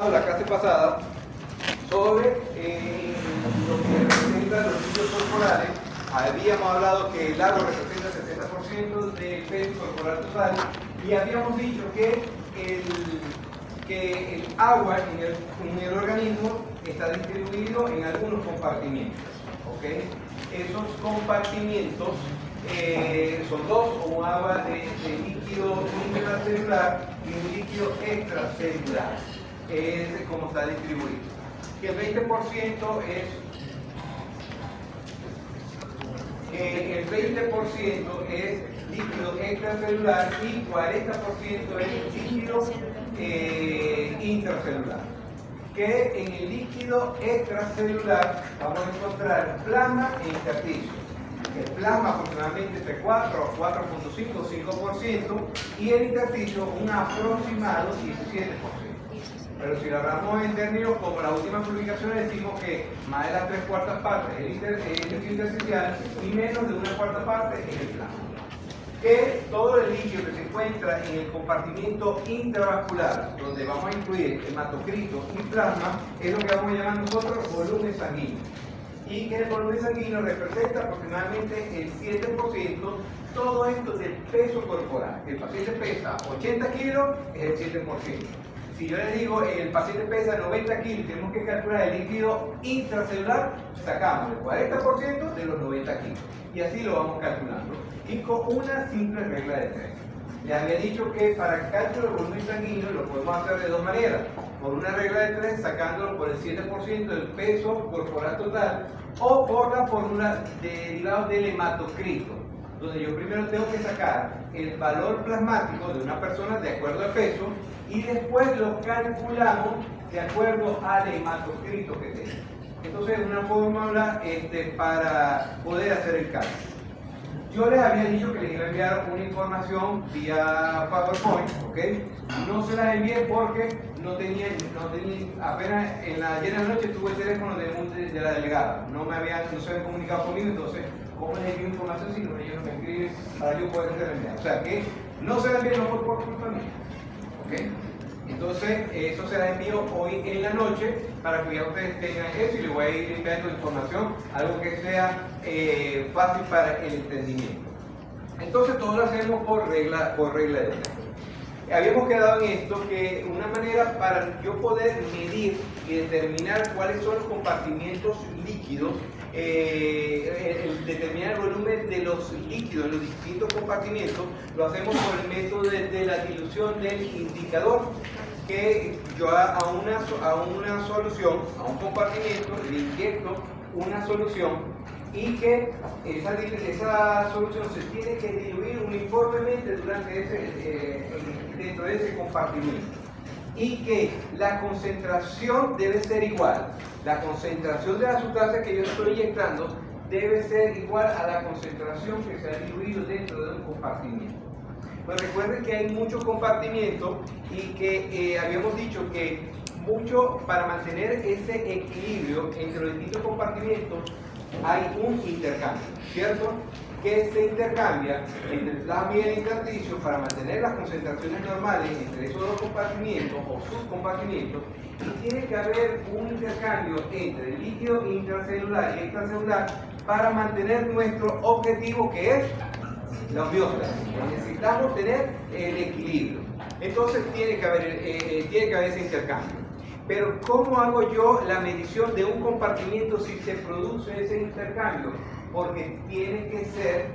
hablado la clase pasada sobre lo que representa los líquidos corporales. Habíamos hablado que el agua representa el 70% del peso corporal total y habíamos dicho que el agua en el organismo está distribuido en algunos compartimientos. ¿Okay? Esos compartimientos son dos, un agua de líquido intracelular y un líquido extracelular. Es como está distribuido. Que el 20% es líquido extracelular y 40% es líquido intracelular. Que en el líquido extracelular vamos a encontrar plasma e intersticio. El plasma aproximadamente entre 4 a 4.5 o 5% y el intersticio un aproximado 17%. Pero si lo hablamos en términos como las últimas publicaciones, decimos que más de las 3/4 partes es el intersticial y menos de 1/4 parte es el plasma. Que todo el líquido que se encuentra en el compartimento intravascular, donde vamos a incluir hematocrito y plasma, es lo que vamos a llamar nosotros volumen sanguíneo. Y que el volumen sanguíneo representa aproximadamente el 7%, todo esto del peso corporal. El paciente pesa 80 kilos, es el 7%. Si yo les digo el paciente pesa 90 kilos, tenemos que calcular el líquido intracelular, sacamos el 40% de los 90 kilos. Y así lo vamos calculando. Y con una simple regla de 3. Les había dicho que para el cálculo del volumen sanguíneo lo podemos hacer de dos maneras. Por una regla de 3, sacándolo por el 7% del peso corporal total, o por la fórmula derivada del hematocrito, donde yo primero tengo que sacar el valor plasmático de una persona de acuerdo al peso y después lo calculamos de acuerdo al hematocrito que tenga. Entonces es una fórmula para poder hacer el cálculo. Yo les había dicho que les iba a enviar una información vía PowerPoint, ¿ok? No se las envié porque no tenía apenas en la ayer en la noche tuve el teléfono de la delegada. No se habían comunicado conmigo, entonces, ¿cómo les envío información si ellos no me escriben para yo poder enviar? O sea que no se las envié, no fue por culpa mía, ¿ok? Entonces, eso se las envío hoy en la noche para que ya ustedes tengan eso y les voy a ir enviando información, algo que sea fácil para el entendimiento. Entonces, todo lo hacemos por regla de 3. Habíamos quedado en esto que una manera para yo poder medir y determinar cuáles son los compartimientos líquidos, determinar el volumen de los líquidos en los distintos compartimentos, lo hacemos por el método de la dilución del indicador, que yo a una solución, a un compartimento, le inyecto una solución y que esa solución se tiene que diluir uniformemente dentro de ese compartimento y que la concentración debe ser igual. La concentración de la sustancia que yo estoy inyectando debe ser igual a la concentración que se ha diluido dentro de un compartimento. Pues recuerden que hay muchos compartimientos y que habíamos dicho que para mantener ese equilibrio entre los distintos compartimentos hay un intercambio, ¿cierto? Que se intercambia entre el plasma y el intersticio para mantener las concentraciones normales entre esos dos compartimientos o subcompartimientos, y tiene que haber un intercambio entre el líquido intracelular y extracelular para mantener nuestro objetivo, que es la homeostasis. Necesitamos tener el equilibrio. Entonces tiene que haber ese intercambio. Pero ¿cómo hago yo la medición de un compartimento si se produce ese intercambio? Porque tiene que ser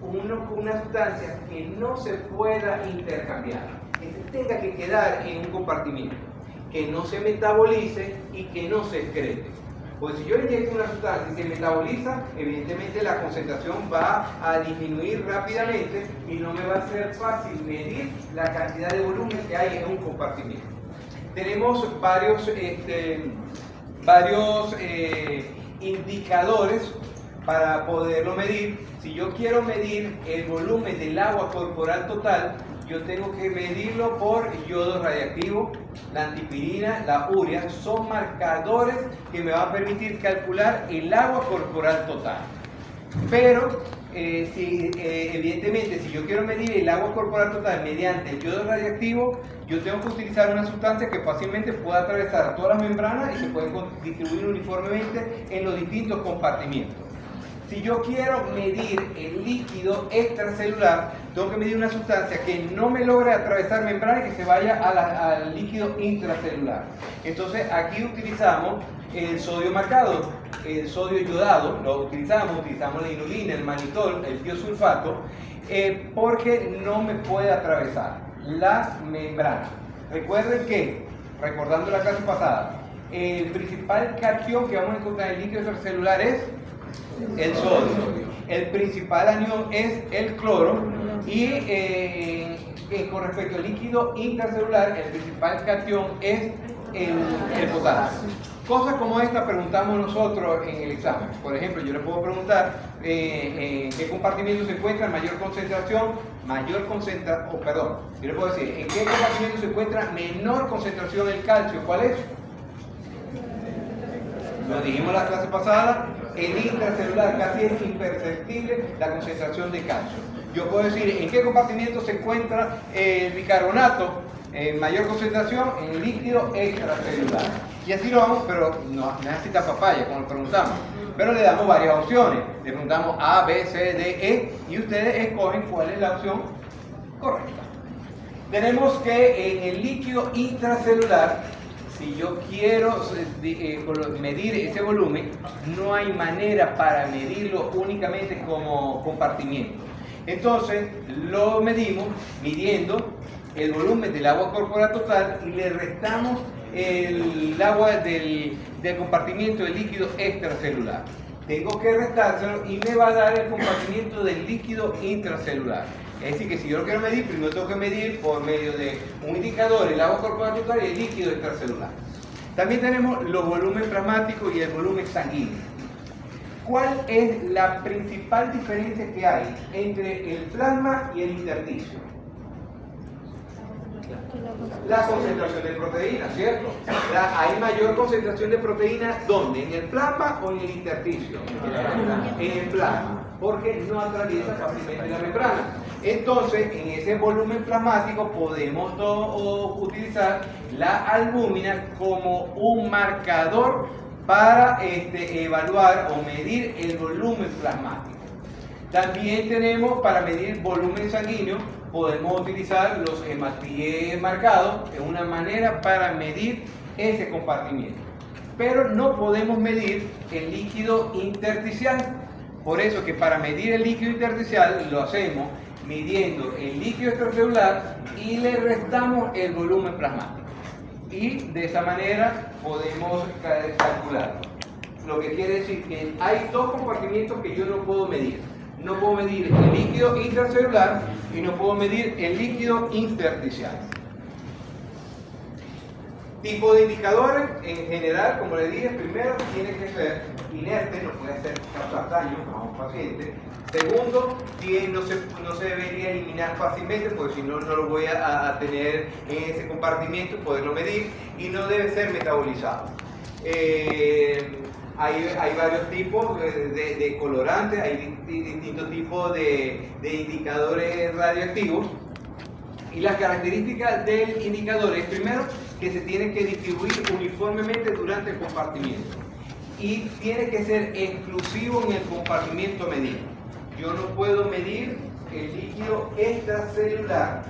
una sustancia que no se pueda intercambiar, que tenga que quedar en un compartimento, que no se metabolice y que no se excrete. Pues si yo le inyecto una sustancia y se metaboliza, evidentemente la concentración va a disminuir rápidamente y no me va a ser fácil medir la cantidad de volumen que hay en un compartimento. Tenemos varios indicadores para poderlo medir. Si yo quiero medir el volumen del agua corporal total, yo tengo que medirlo por yodo radiactivo, la antipirina, la urea. Son marcadores que me van a permitir calcular el agua corporal total. Pero evidentemente, si yo quiero medir el agua corporal total mediante el yodo radiactivo, yo tengo que utilizar una sustancia que fácilmente pueda atravesar todas las membranas y se puede distribuir uniformemente en los distintos compartimientos. Si yo quiero medir el líquido extracelular, tengo que medir una sustancia que no me logre atravesar membrana y que se vaya al líquido intracelular. Entonces aquí utilizamos el sodio marcado, el sodio yodado, lo utilizamos la inulina, el mannitol, el tiosulfato, porque no me puede atravesar las membranas. Recuerden que, recordando la clase pasada, el principal cation que vamos a encontrar en el líquido extracelular es el sodio. El principal anión es el cloro y con respecto al líquido intracelular, el principal cation es el potasio. Cosas como esta preguntamos nosotros en el examen. Por ejemplo, yo le puedo preguntar en qué compartimento se encuentra mayor concentración, yo le puedo decir en qué compartimento se encuentra menor concentración del calcio. ¿Cuál es? Lo dijimos la clase pasada, el intracelular casi es imperceptible la concentración de calcio. Yo puedo decir en qué compartimento se encuentra el bicarbonato en mayor concentración en el líquido extracelular. Y así lo vamos, pero no necesita papaya, como lo preguntamos. Pero le damos varias opciones. Le preguntamos A, B, C, D, E y ustedes escogen cuál es la opción correcta. Tenemos que en el líquido intracelular, si yo quiero medir ese volumen, no hay manera para medirlo únicamente como compartimiento. Entonces lo medimos midiendo el volumen del agua corporal total y le restamos el agua del compartimiento del líquido extracelular. Tengo que restárselo y me va a dar el compartimiento del líquido intracelular. Es decir, que si yo lo quiero medir, primero tengo que medir por medio de un indicador el agua corporal total y el líquido extracelular. También tenemos los volúmenes plasmáticos y el volumen sanguíneo. ¿Cuál es la principal diferencia que hay entre el plasma y el intersticio? La concentración de proteína, ¿cierto? Hay mayor concentración de proteína, ¿dónde? ¿En el plasma o en el intersticio? En el plasma, porque no atraviesa fácilmente la membrana. Entonces, en ese volumen plasmático podemos utilizar la albúmina como un marcador para evaluar o medir el volumen plasmático. También tenemos para medir volumen sanguíneo, podemos utilizar los hematíes marcados, es una manera para medir ese compartimiento. Pero no podemos medir el líquido intersticial. Por eso que para medir el líquido intersticial lo hacemos midiendo el líquido extracelular y le restamos el volumen plasmático. Y de esa manera podemos calcularlo. Lo que quiere decir que hay dos compartimientos que yo no puedo medir. No puedo medir el líquido intracelular y no puedo medir el líquido intersticial. Tipo de indicadores, en general, como les dije, primero tiene que ser inerte, no puede causar daño a un paciente. Segundo, no se debería eliminar fácilmente, porque si no, no lo voy a tener en ese compartimento y poderlo medir, y no debe ser metabolizado. Hay varios tipos de colorantes, hay distintos tipos de indicadores radioactivos. Y las características del indicador es, primero, que se tiene que distribuir uniformemente durante el compartimiento. Y tiene que ser exclusivo en el compartimento medido. Yo no puedo medir el líquido extracelular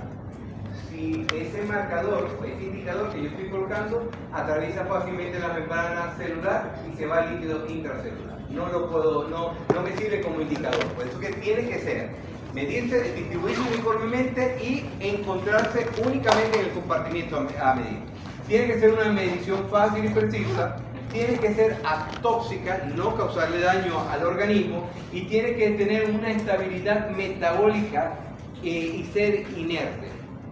si ese marcador o ese indicador que yo estoy colocando atraviesa fácilmente la membrana celular y se va al líquido intracelular. No me sirve como indicador. Por eso que tiene que ser medirse, distribuirse uniformemente y encontrarse únicamente en el compartimento a medir. Tiene que ser una medición fácil y precisa, tiene que ser atóxica, no causarle daño al organismo, y tiene que tener una estabilidad metabólica y ser inerte,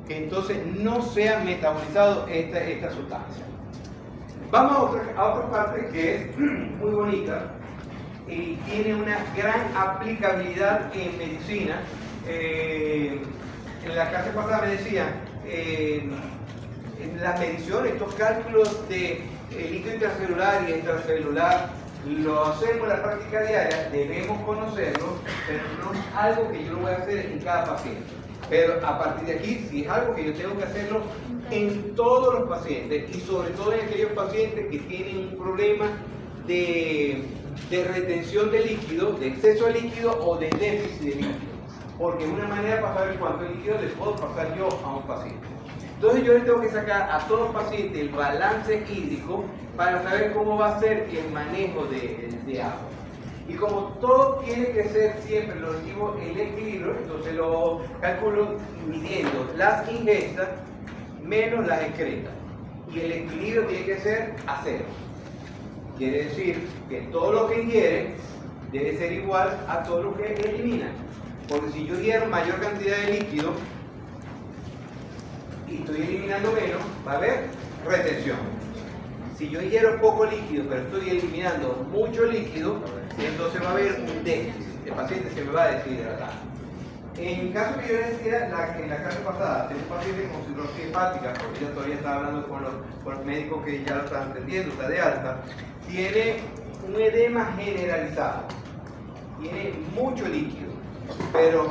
que entonces no sea metabolizado esta sustancia. Vamos a otra parte que es muy bonita y tiene una gran aplicabilidad en medicina. En la clase pasada me decían, en las mediciones, estos cálculos de líquido intracelular y extracelular lo hacemos en la práctica diaria, debemos conocerlo, pero no es algo que yo lo voy a hacer en cada paciente. Pero a partir de aquí, si es algo que yo tengo que hacerlo en todos los pacientes y sobre todo en aquellos pacientes que tienen un problema de retención de líquido, de exceso de líquido o de déficit de líquido. Porque es una manera para saber cuánto líquido le puedo pasar yo a un paciente. Entonces yo le tengo que sacar a todo paciente el balance hídrico para saber cómo va a ser el manejo de agua. Y como todo tiene que ser siempre, lo digo, el equilibrio, entonces lo calculo midiendo las ingestas menos las excretas. Y el equilibrio tiene que ser a cero. Quiere decir que todo lo que ingiere debe ser igual a todo lo que elimina. Porque si yo ingiero mayor cantidad de líquido y estoy eliminando menos, va a haber retención. Si yo ingiero poco líquido pero estoy eliminando mucho líquido, entonces va a haber un déficit. El paciente se me va a deshidratar. En el caso que yo les decía en la clase pasada, tengo un paciente con cirrosis hepática, porque ella todavía estaba hablando con los médicos que ya lo están atendiendo, está de alta, tiene un edema generalizado, tiene mucho líquido, pero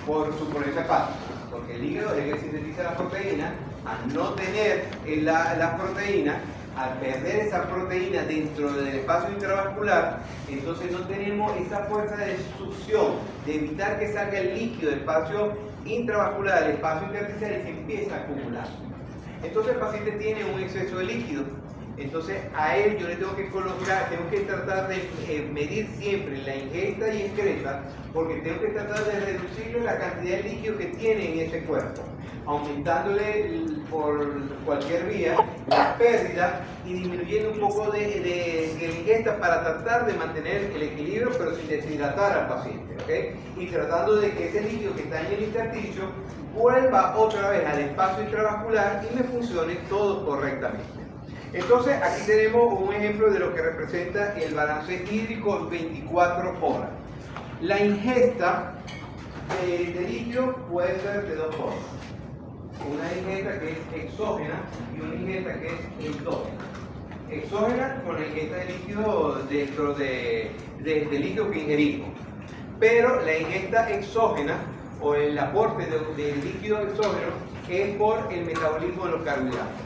por su problema hepático, porque el hígado es el que sintetiza la proteína. Al no tener la proteína, al perder esa proteína dentro del espacio intravascular, entonces no tenemos esa fuerza de succión, de evitar que salga el líquido del espacio intravascular, del espacio intersticial y se empieza a acumular. Entonces el paciente tiene un exceso de líquido. Entonces a él yo le tengo que colocar, tengo que tratar de medir siempre la ingesta y excreta, porque tengo que tratar de reducirle la cantidad de líquido que tiene en ese cuerpo, aumentándole por cualquier vía la pérdida y disminuyendo un poco de la ingesta para tratar de mantener el equilibrio pero sin deshidratar al paciente, ¿okay? Y tratando de que ese líquido que está en el intersticio vuelva otra vez al espacio intravascular y me funcione todo correctamente. Entonces aquí tenemos un ejemplo de lo que representa el balance hídrico 24 horas. La ingesta de líquido puede ser de dos formas. Una ingesta que es exógena y una ingesta que es endógena. Exógena con la ingesta de líquido dentro de líquido que ingerimos. Pero la ingesta exógena o el aporte de líquido exógeno es por el metabolismo de los carbohidratos.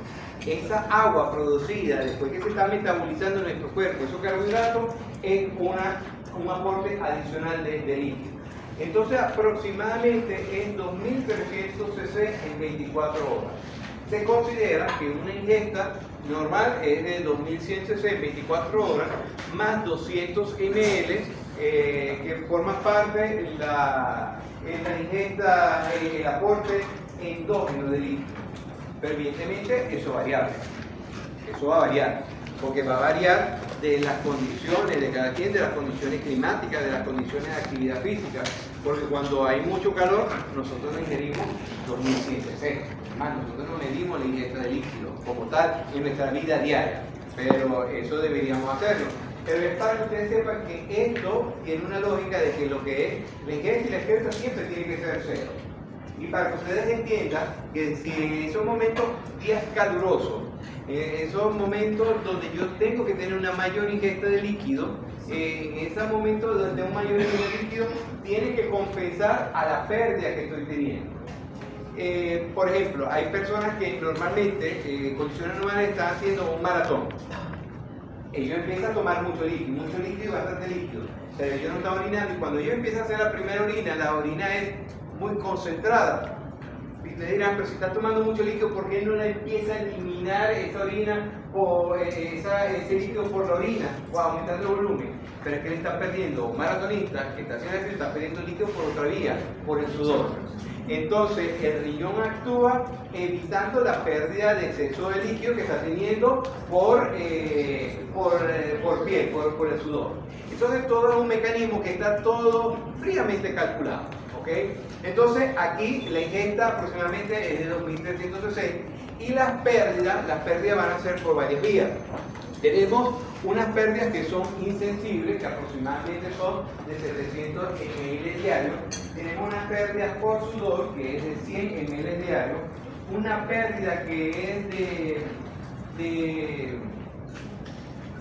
Esa agua producida después que se está metabolizando en nuestro cuerpo, esos carbohidratos, es un aporte adicional de líquido. Entonces aproximadamente es 2.300 cc en 24 horas. Se considera que una ingesta normal es de 2.100 cc en 24 horas más 200 ml que forma parte de la ingesta, el aporte endógeno de líquido. Pero evidentemente eso va a variar, porque va a variar de las condiciones de cada quien, de las condiciones climáticas, de las condiciones de actividad física, porque cuando hay mucho calor, nosotros ingerimos 2.100 cc, más nosotros no medimos la ingesta de líquido como tal en nuestra vida diaria, pero eso deberíamos hacerlo. Pero es para que ustedes sepan que esto tiene una lógica de que lo que es la ingesta y la excreta siempre tiene que ser cero. Y para que ustedes entiendan que si en esos momentos, días calurosos, en esos momentos donde yo tengo que tener una mayor ingesta de líquido, en esos momentos donde un mayor ingesta de líquido tiene que compensar a la pérdida que estoy teniendo. Por ejemplo, hay personas que normalmente, en condiciones normales, están haciendo un maratón. Ellos empiezan a tomar mucho líquido y bastante líquido. Pero ellos no están orinando y cuando ellos empiezan a hacer la primera orina, la orina es muy concentrada. Y ustedes dirán, pero si está tomando mucho líquido, ¿por qué no la empieza a eliminar esa orina o ese líquido por la orina o aumentando el volumen? Pero es que él está perdiendo, un maratonista que está haciendo esto está perdiendo líquido por otra vía, por el sudor. Entonces el riñón actúa evitando la pérdida de exceso de líquido que está teniendo por piel, por el sudor. Entonces todo es un mecanismo que está todo fríamente calculado. ¿Okay? Entonces aquí la ingesta aproximadamente es de 2.300 cc y las pérdidas van a ser por varias vías. Tenemos unas pérdidas que son insensibles, que aproximadamente son de 700 ml diarios. Tenemos unas pérdidas por sudor, que es de 100 ml diarios. Una pérdida que es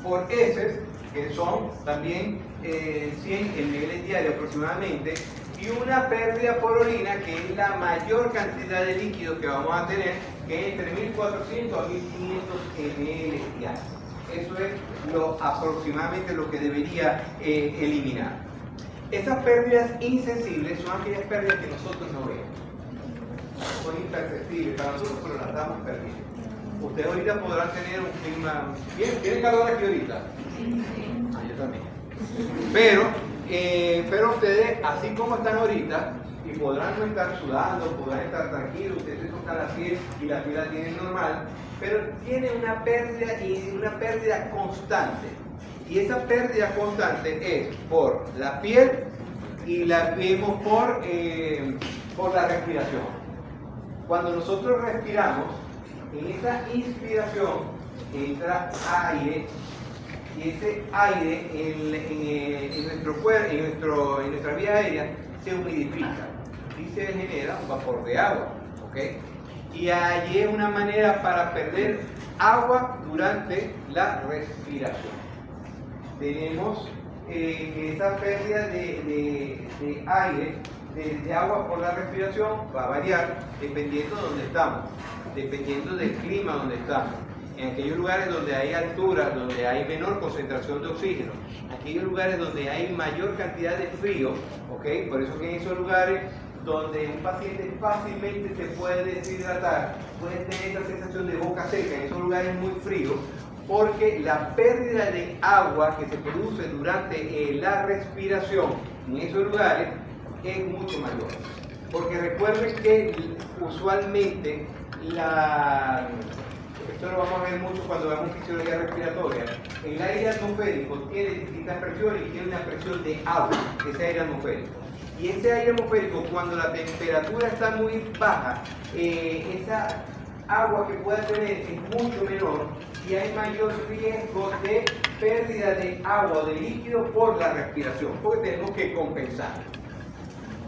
por heces, que son también 100 ml diarios aproximadamente, y una pérdida por orina, que es la mayor cantidad de líquido que vamos a tener, que es entre 1400 a 1500 ml diarios. Eso es aproximadamente lo que debería eliminar. Esas pérdidas insensibles son aquellas pérdidas que nosotros no vemos. Son imperceptibles para nosotros, pero las estamos perdiendo. Ustedes ahorita podrán tener un clima... ¿Tienen calor aquí ahorita? Sí. Ah, yo también. Pero ustedes, así como están ahorita, y podrán no estar sudando, podrán estar tranquilos, ustedes se tocan la piel y la piel la tienen normal, pero tiene una pérdida constante. Y esa pérdida constante es por la piel y la vemos por la respiración. Cuando nosotros respiramos, en esa inspiración entra aire, y ese aire en nuestro cuerpo, en nuestra vía aérea, se humidifica y se genera un vapor de agua, ¿ok? Y allí es una manera para perder agua durante la respiración. Tenemos esa pérdida de aire, de agua por la respiración, va a variar dependiendo de dónde estamos, dependiendo del clima donde estamos. En aquellos lugares donde hay altura, donde hay menor concentración de oxígeno, aquellos lugares donde hay mayor cantidad de frío, ¿ok? Por eso que en esos lugares donde un paciente fácilmente se puede deshidratar, puede tener esa sensación de boca seca, en esos lugares muy fríos, porque la pérdida de agua que se produce durante la respiración en esos lugares es mucho mayor. Porque recuerden que usualmente esto lo vamos a ver mucho cuando hagamos fisiología respiratoria, el aire atmosférico tiene distintas presiones y tiene una presión de agua, ese aire atmosférico. Y ese aire atmosférico, cuando la temperatura está muy baja, esa agua que pueda tener es mucho menor y hay mayor riesgo de pérdida de agua o de líquido por la respiración, porque tenemos que compensar.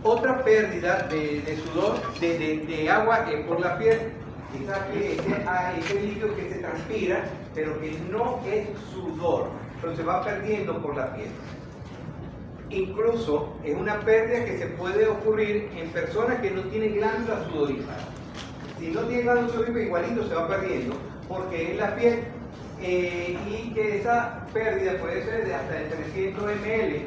Otra pérdida de sudor, de agua por la piel, ese líquido que se transpira, pero que no es sudor, pero se va perdiendo por la piel. Incluso es una pérdida que se puede ocurrir en personas que no tienen glándulas sudoríparas. Si no tienen glándulas sudoríparas, igualito se va perdiendo, porque es la piel, y que esa pérdida puede ser de hasta de 300 ml,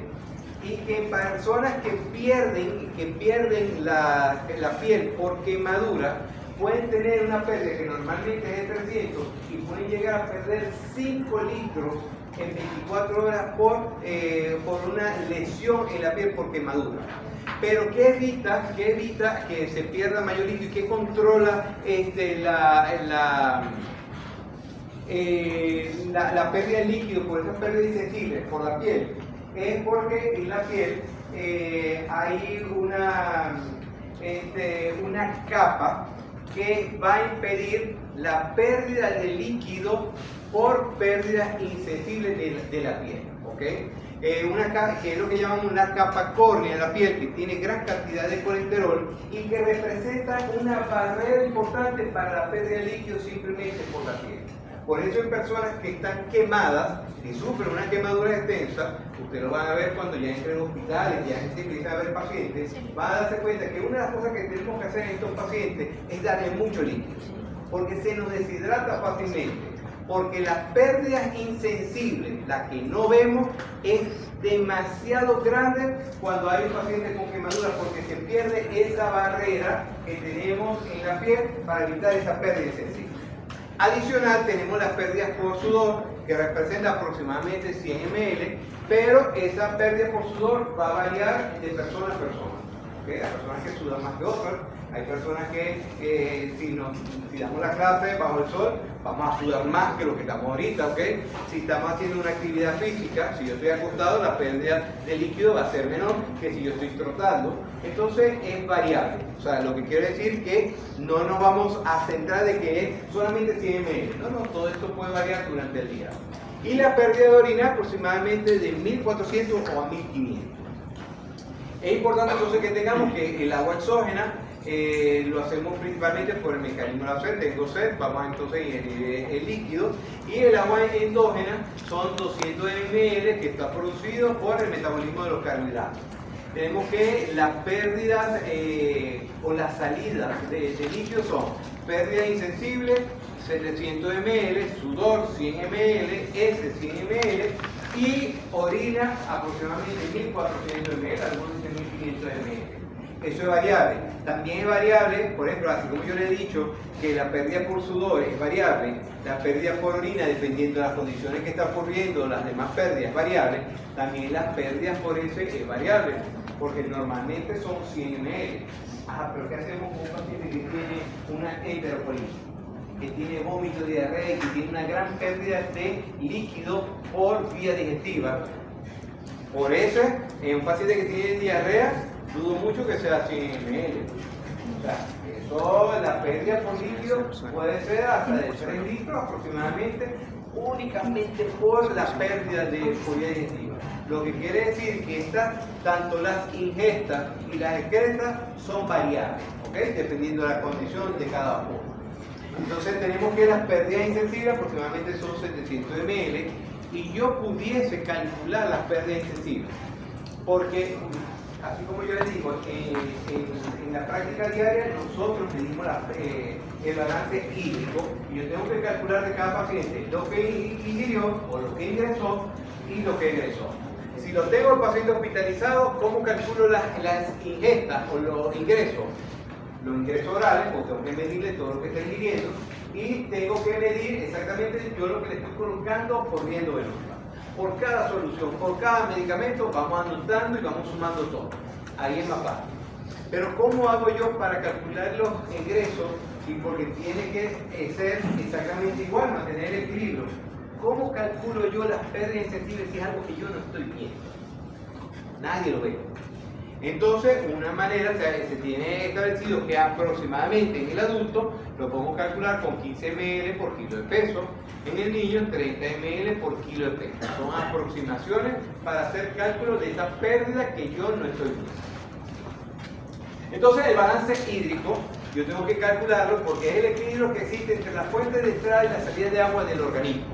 y que en personas que pierden la piel por quemadura, pueden tener una pérdida que normalmente es de 300 y pueden llegar a perder 5 litros en 24 horas por una lesión en la piel por quemadura. Pero ¿qué evita que se pierda mayor líquido y qué controla la pérdida de líquido por esas pérdidas insensibles por la piel? Es porque en la piel hay una capa que va a impedir la pérdida de líquido por pérdidas insensibles de la piel, ¿ok? Que es lo que llamamos una capa córnea de la piel, que tiene gran cantidad de colesterol y que representa una barrera importante para la pérdida de líquido simplemente por la piel. Por eso en personas que están quemadas y sufren una quemadura extensa, ustedes lo van a ver cuando ya entren en hospitales, ya se empiezan a ver pacientes, van a darse cuenta que una de las cosas que tenemos que hacer en estos pacientes es darle mucho líquido, porque se nos deshidrata fácilmente, porque las pérdidas insensibles, las que no vemos, es demasiado grande cuando hay un paciente con quemadura, porque se pierde esa barrera que tenemos en la piel para evitar esa pérdida insensible. Adicional, tenemos las pérdidas por sudor, que representa aproximadamente 100 ml, pero esa pérdida por sudor va a variar de persona a persona. ¿Okay? Hay personas que sudan más que otras, hay personas que si damos la clase bajo el sol, vamos a sudar más que lo que estamos ahorita, ¿ok? Si estamos haciendo una actividad física, si yo estoy acostado, la pérdida de líquido va a ser menor que si yo estoy trotando. Entonces es variable. O sea, lo que quiero decir que no nos vamos a centrar de que es solamente 100 ml. No, todo esto puede variar durante el día. Y la pérdida de orina aproximadamente de 1400 o a 1500. Es importante entonces que tengamos que el agua exógena lo hacemos principalmente por el mecanismo de la sed. Tengo sed, vamos entonces a ingerir el líquido, y el agua endógena son 200 ml que está producido por el metabolismo de los carbohidratos. Tenemos que las pérdidas o las salidas de líquido son pérdida insensible 700 ml, sudor 100 ml, S 100 ml y orina aproximadamente 1400 ml, algunos dicen 1500 ml. Eso es variable. También es variable, por ejemplo, así como yo le he dicho que la pérdida por sudor es variable, la pérdida por orina, dependiendo de las condiciones que está ocurriendo, las demás pérdidas variables, también las pérdidas por S es variable, porque normalmente son 100 ml. Ajá, pero ¿qué hacemos con un paciente que tiene una enterocolitis, que tiene vómito, diarrea y que tiene una gran pérdida de líquido por vía digestiva? Por eso, en un paciente que tiene diarrea, dudo mucho que sea 100 ml. O sea, eso, la pérdida por líquido puede ser hasta de 3 litros aproximadamente, únicamente por la pérdida de por vía digestiva. Lo que quiere decir que tanto las ingestas y las excretas son variables, ¿ok? Dependiendo de la condición de cada uno. Entonces tenemos que las pérdidas insensibles aproximadamente son 700 ml, y yo pudiese calcular las pérdidas insensibles, porque así como yo les digo, en la práctica diaria nosotros medimos el balance hídrico, y yo tengo que calcular de cada paciente lo que ingirió o lo que ingresó y lo que egresó. Si lo tengo el paciente hospitalizado, ¿cómo calculo las ingestas o los ingresos? Los ingresos orales, pues tengo que medirle todo lo que está ingiriendo, y tengo que medir exactamente yo lo que le estoy colocando por vía endovenosa. Por cada solución, por cada medicamento, vamos anotando y vamos sumando todo. Ahí es más fácil. Pero ¿cómo hago yo para calcular los ingresos? Y porque tiene que ser exactamente igual, mantener el equilibrio. ¿Cómo calculo yo las pérdidas sensibles si es algo que yo no estoy viendo? Nadie lo ve. Entonces, una manera, se tiene establecido que aproximadamente en el adulto lo podemos calcular con 15 ml por kilo de peso, en el niño 30 ml por kilo de peso. Son aproximaciones para hacer cálculo de esa pérdida que yo no estoy viendo. Entonces, el balance hídrico, yo tengo que calcularlo porque es el equilibrio que existe entre la fuente de entrada y la salida de agua del organismo.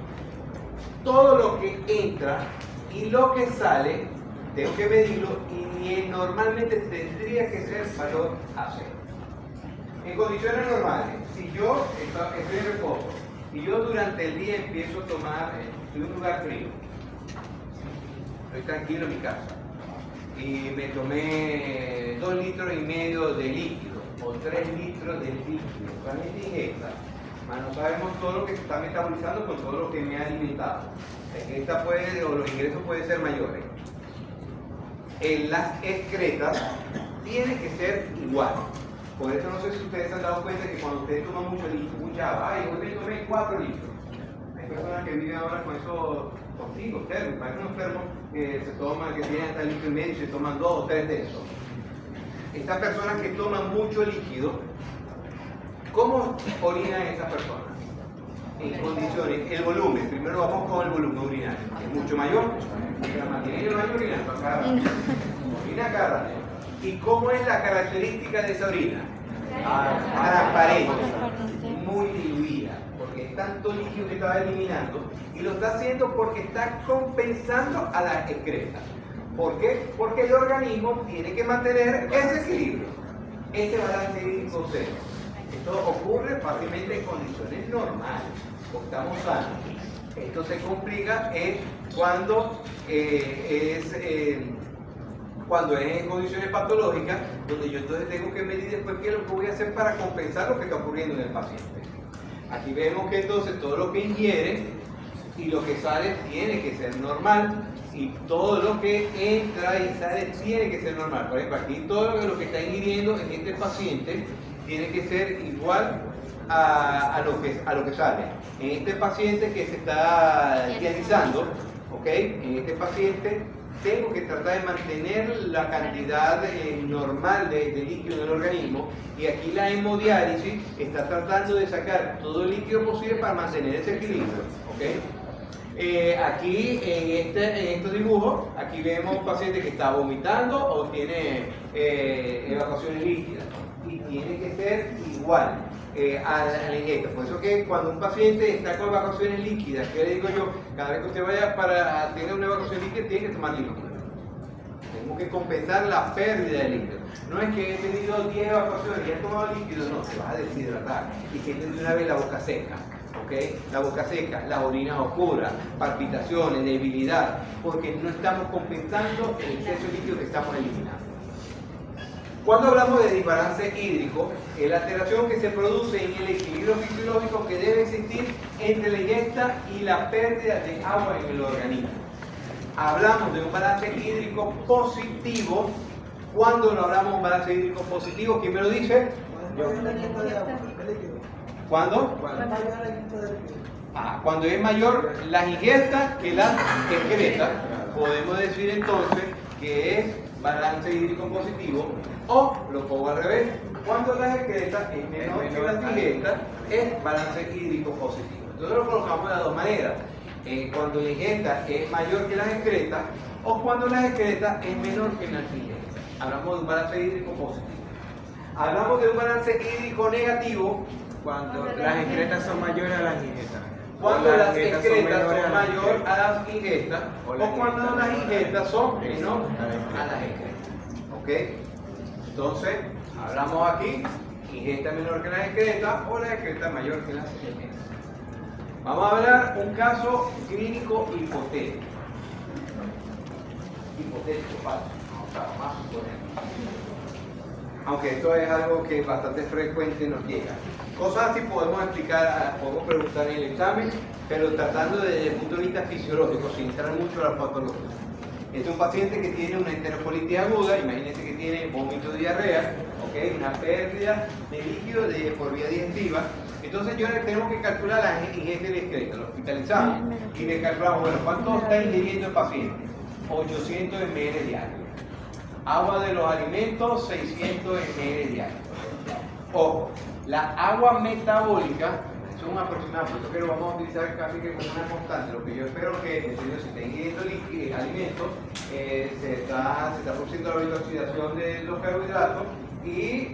Todo lo que entra y lo que sale, tengo que medirlo, y normalmente tendría que ser valor A0. En condiciones normales, si yo estoy en reposo y yo durante el día empiezo a tomar, estoy en un lugar frío, estoy tranquilo en mi casa, y me tomé 2,5 litros de líquido o 3 litros de líquido, solamente ingesta, no sabemos todo lo que se está metabolizando con todo lo que me ha alimentado. Esta puede, o los ingresos pueden ser mayores. En las excretas tiene que ser igual. Por eso no sé si ustedes se han dado cuenta que cuando ustedes toman mucho líquido, mucha agua, ay, hoy me tomé 4 litros. Hay personas que viven ahora con esos contigo, termos, parecen unos termos que se toman, que tienen hasta litro y medio y se toman 2 o 3 de esos. Estas personas que toman mucho líquido, ¿cómo orinan esas personas? En condiciones, el volumen, primero vamos con el volumen urinario, es mucho mayor, la mantiene el baño orinando a cada rato, orina a cada rato. ¿Y cómo es la característica de esa orina? Transparente, muy diluida, porque es tanto líquido que está eliminando, y lo está haciendo porque está compensando a la excreta. ¿Por qué? Porque el organismo tiene que mantener ese equilibrio, ese balance hídrico cero. Esto ocurre fácilmente en condiciones normales, porque estamos sanos. Esto se complica cuando es en condiciones patológicas, donde yo entonces tengo que medir después qué es lo que voy a hacer para compensar lo que está ocurriendo en el paciente. Aquí vemos que entonces todo lo que ingiere y lo que sale tiene que ser normal, y todo lo que entra y sale tiene que ser normal. Por ejemplo, aquí todo lo que está ingiriendo en este paciente tiene que ser igual a lo que sale. En este paciente que se está dializando, ¿ok? En este paciente tengo que tratar de mantener la cantidad normal de líquido en el organismo, y aquí la hemodiálisis está tratando de sacar todo el líquido posible para mantener ese equilibrio, ¿ok? Aquí en estos dibujos, aquí vemos un paciente que está vomitando o tiene evacuaciones líquidas. y tiene que ser igual a la ingesta. Por eso que cuando un paciente está con evacuaciones líquidas, que le digo yo, cada vez que usted vaya para tener una evacuación líquida, tiene que tomar líquido. Tenemos que compensar la pérdida de líquido. No es que he tenido 10 evacuaciones y he tomado líquido, no, te vas a deshidratar y que de una vez la boca seca. ¿Okay? La boca seca, las orinas oscuras, palpitaciones, debilidad, porque no estamos compensando el exceso de líquido que estamos eliminando. Cuando hablamos de desbalance hídrico, es la alteración que se produce en el equilibrio fisiológico que debe existir entre la ingesta y la pérdida de agua en el organismo. Hablamos de un balance hídrico positivo. Cuando no hablamos de un balance hídrico positivo, ¿quién me lo dice? ¿Cuándo? Cuando es mayor las ingestas que las excretas, podemos decir entonces que es balance hídrico positivo, o lo pongo al revés, cuando las excretas es menor que las ingestas, es balance hídrico positivo. Entonces lo colocamos de las dos maneras, cuando la ingesta es mayor que las excretas, o cuando las excretas es menor que las ingestas. Hablamos de un balance hídrico positivo. Hablamos de un balance hídrico negativo cuando las excretas son mayores a las ingestas. Cuando las excretas son mayores a las ingestas, o cuando las ingestas son menores a las excretas. ¿Ok? Entonces, hablamos aquí, ingesta menor que las excretas o las excretas mayor que las ingestas. Vamos a hablar un caso clínico hipotético. Hipotético, falso. Vamos a suponer. Aunque esto es algo que bastante frecuente nos llega. Cosas así podemos explicar, podemos preguntar en el examen, pero tratando desde el punto de vista fisiológico, sin entrar mucho a la patología. Este es un paciente que tiene una enterocolitis aguda, imagínense que tiene vómito, diarrea, ¿okay? Una pérdida de líquido por vía digestiva. Entonces yo tenemos que calcular la ingesta y la excreta, lo hospitalizamos y le calculamos, bueno, ¿cuánto está ingiriendo el paciente? 800 ml diarios. Agua de los alimentos, 600 ml diarios. Ojo, la agua metabólica, eso es un aproximado, pero vamos a utilizar casi que como una constante. Lo que yo espero que el señor, si está ingiriendo alimentos, se está produciendo la oxidación de los carbohidratos y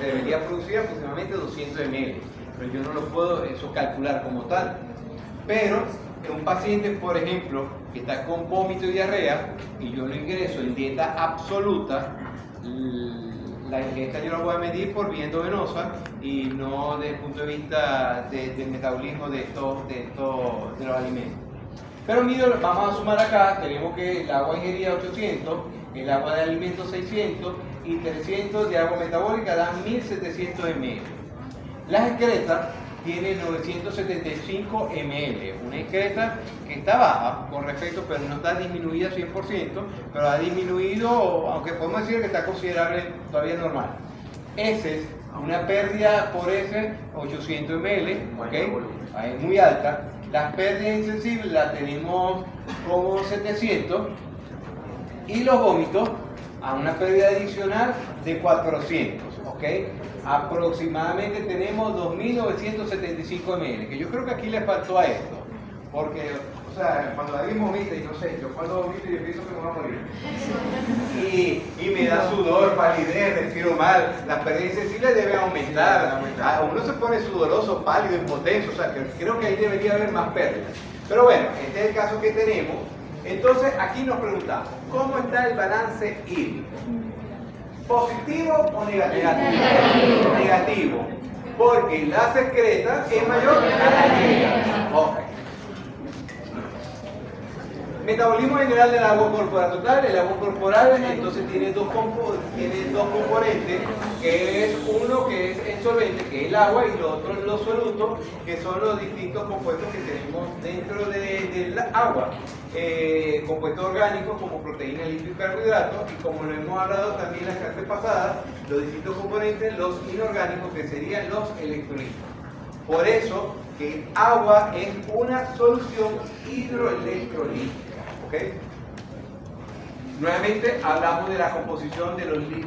debería producir aproximadamente 200 ml. Pero yo no lo puedo calcular como tal. Pero un paciente, por ejemplo, que está con vómito y diarrea, y yo lo ingreso en dieta absoluta, la ingesta yo la voy a medir por vía endovenosa y no desde el punto de vista del metabolismo de los alimentos. Pero vamos a sumar acá, tenemos que el agua ingerida 800, el agua de alimentos 600 y 300 de agua metabólica dan 1700 ml. Las excretas tienen 975 ml, una excreta que está baja con respecto, pero no está disminuida 100%, pero ha disminuido, aunque podemos decir que está considerable, todavía normal. Ese es una pérdida por ese 800 ml, ¿okay? Es muy alta. Las pérdidas insensibles las tenemos como 700 y los vómitos a una pérdida adicional de 400, ¿ok? Aproximadamente tenemos 2.975 ml, que yo creo que aquí le faltó a esto, porque, o sea, cuando alguien vomita, y no sé, yo cuando vomito yo pienso que me voy a morir. Y me da sudor, palidez, respiro mal, las pérdidas insensibles deben aumentar. Uno se pone sudoroso, pálido, impotenso, o sea, que creo que ahí debería haber más pérdidas. Pero bueno, este es el caso que tenemos. Entonces, aquí nos preguntamos, ¿cómo está el balance hídrico? ¿Positivo o negativo? Negativo. Negativo. Porque la secreta es mayor que la excreta. Okay. Metabolismo general del agua corporal total. El agua corporal entonces tiene dos componentes, que es uno que es el solvente, que es el agua, y lo otro los solutos, que son los distintos compuestos que tenemos dentro del agua. Compuestos orgánicos como proteínas, lípidos y carbohidratos, y como lo hemos hablado también en las clases pasadas, los distintos componentes, los inorgánicos, que serían los electrolitos. Por eso que agua es una solución hidroelectrolítica. ¿Okay? Nuevamente hablamos de la composición de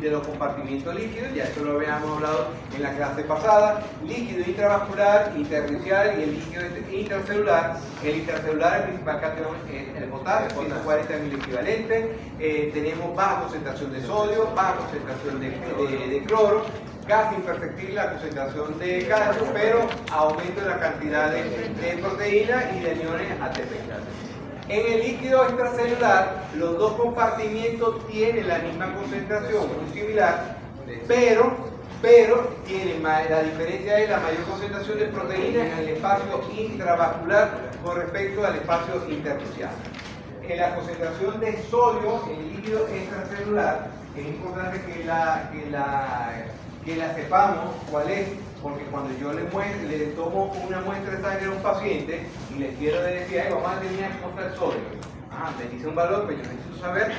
los compartimientos líquidos, ya esto lo habíamos hablado en la clase pasada. Líquido intravascular, intersticial y el líquido intracelular. El intracelular, el principal catión es el potasio, 140 miliequivalentes. Tenemos baja concentración de sodio, baja concentración de cloro, casi imperceptible la concentración de calcio, pero aumento de la cantidad de proteínas y de aniones ATP. En el líquido extracelular, los dos compartimientos tienen la misma concentración, muy similar, pero tienen la diferencia es la mayor concentración de proteínas en el espacio intravascular con respecto al espacio intersticial. En la concentración de sodio en el líquido extracelular, es importante que la sepamos cuál es, porque cuando yo le tomo una muestra de sangre a un paciente y le quiero decir, ay, vamos a determinar cómo está el sodio. Me dice un valor, pero yo necesito saber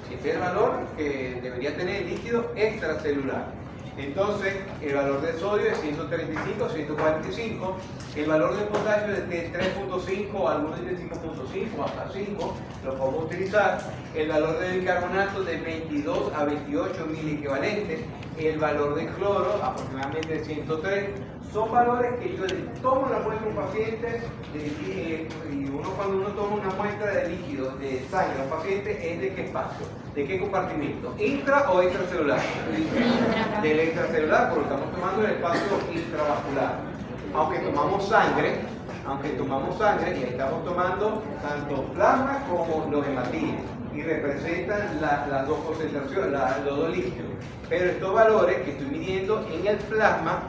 si ese es el valor que debería tener el líquido extracelular. Entonces, el valor de sodio es 135, 145, el valor de potasio es de 3.5, algunos dicen 5.5, hasta 5, lo podemos utilizar. El valor de bicarbonato de 22 a 28 miliequivalentes, el valor de cloro aproximadamente 103. Son valores que yo le tomo la muestra a un paciente y cuando uno toma una muestra de líquido de sangre a un paciente es de qué espacio, de qué compartimento, intra o extracelular. Del extracelular, porque estamos tomando el espacio intravascular. Aunque tomamos sangre y ahí estamos tomando tanto plasma como los hematines y representan las dos concentraciones, los dos líquidos. Pero estos valores que estoy midiendo en el plasma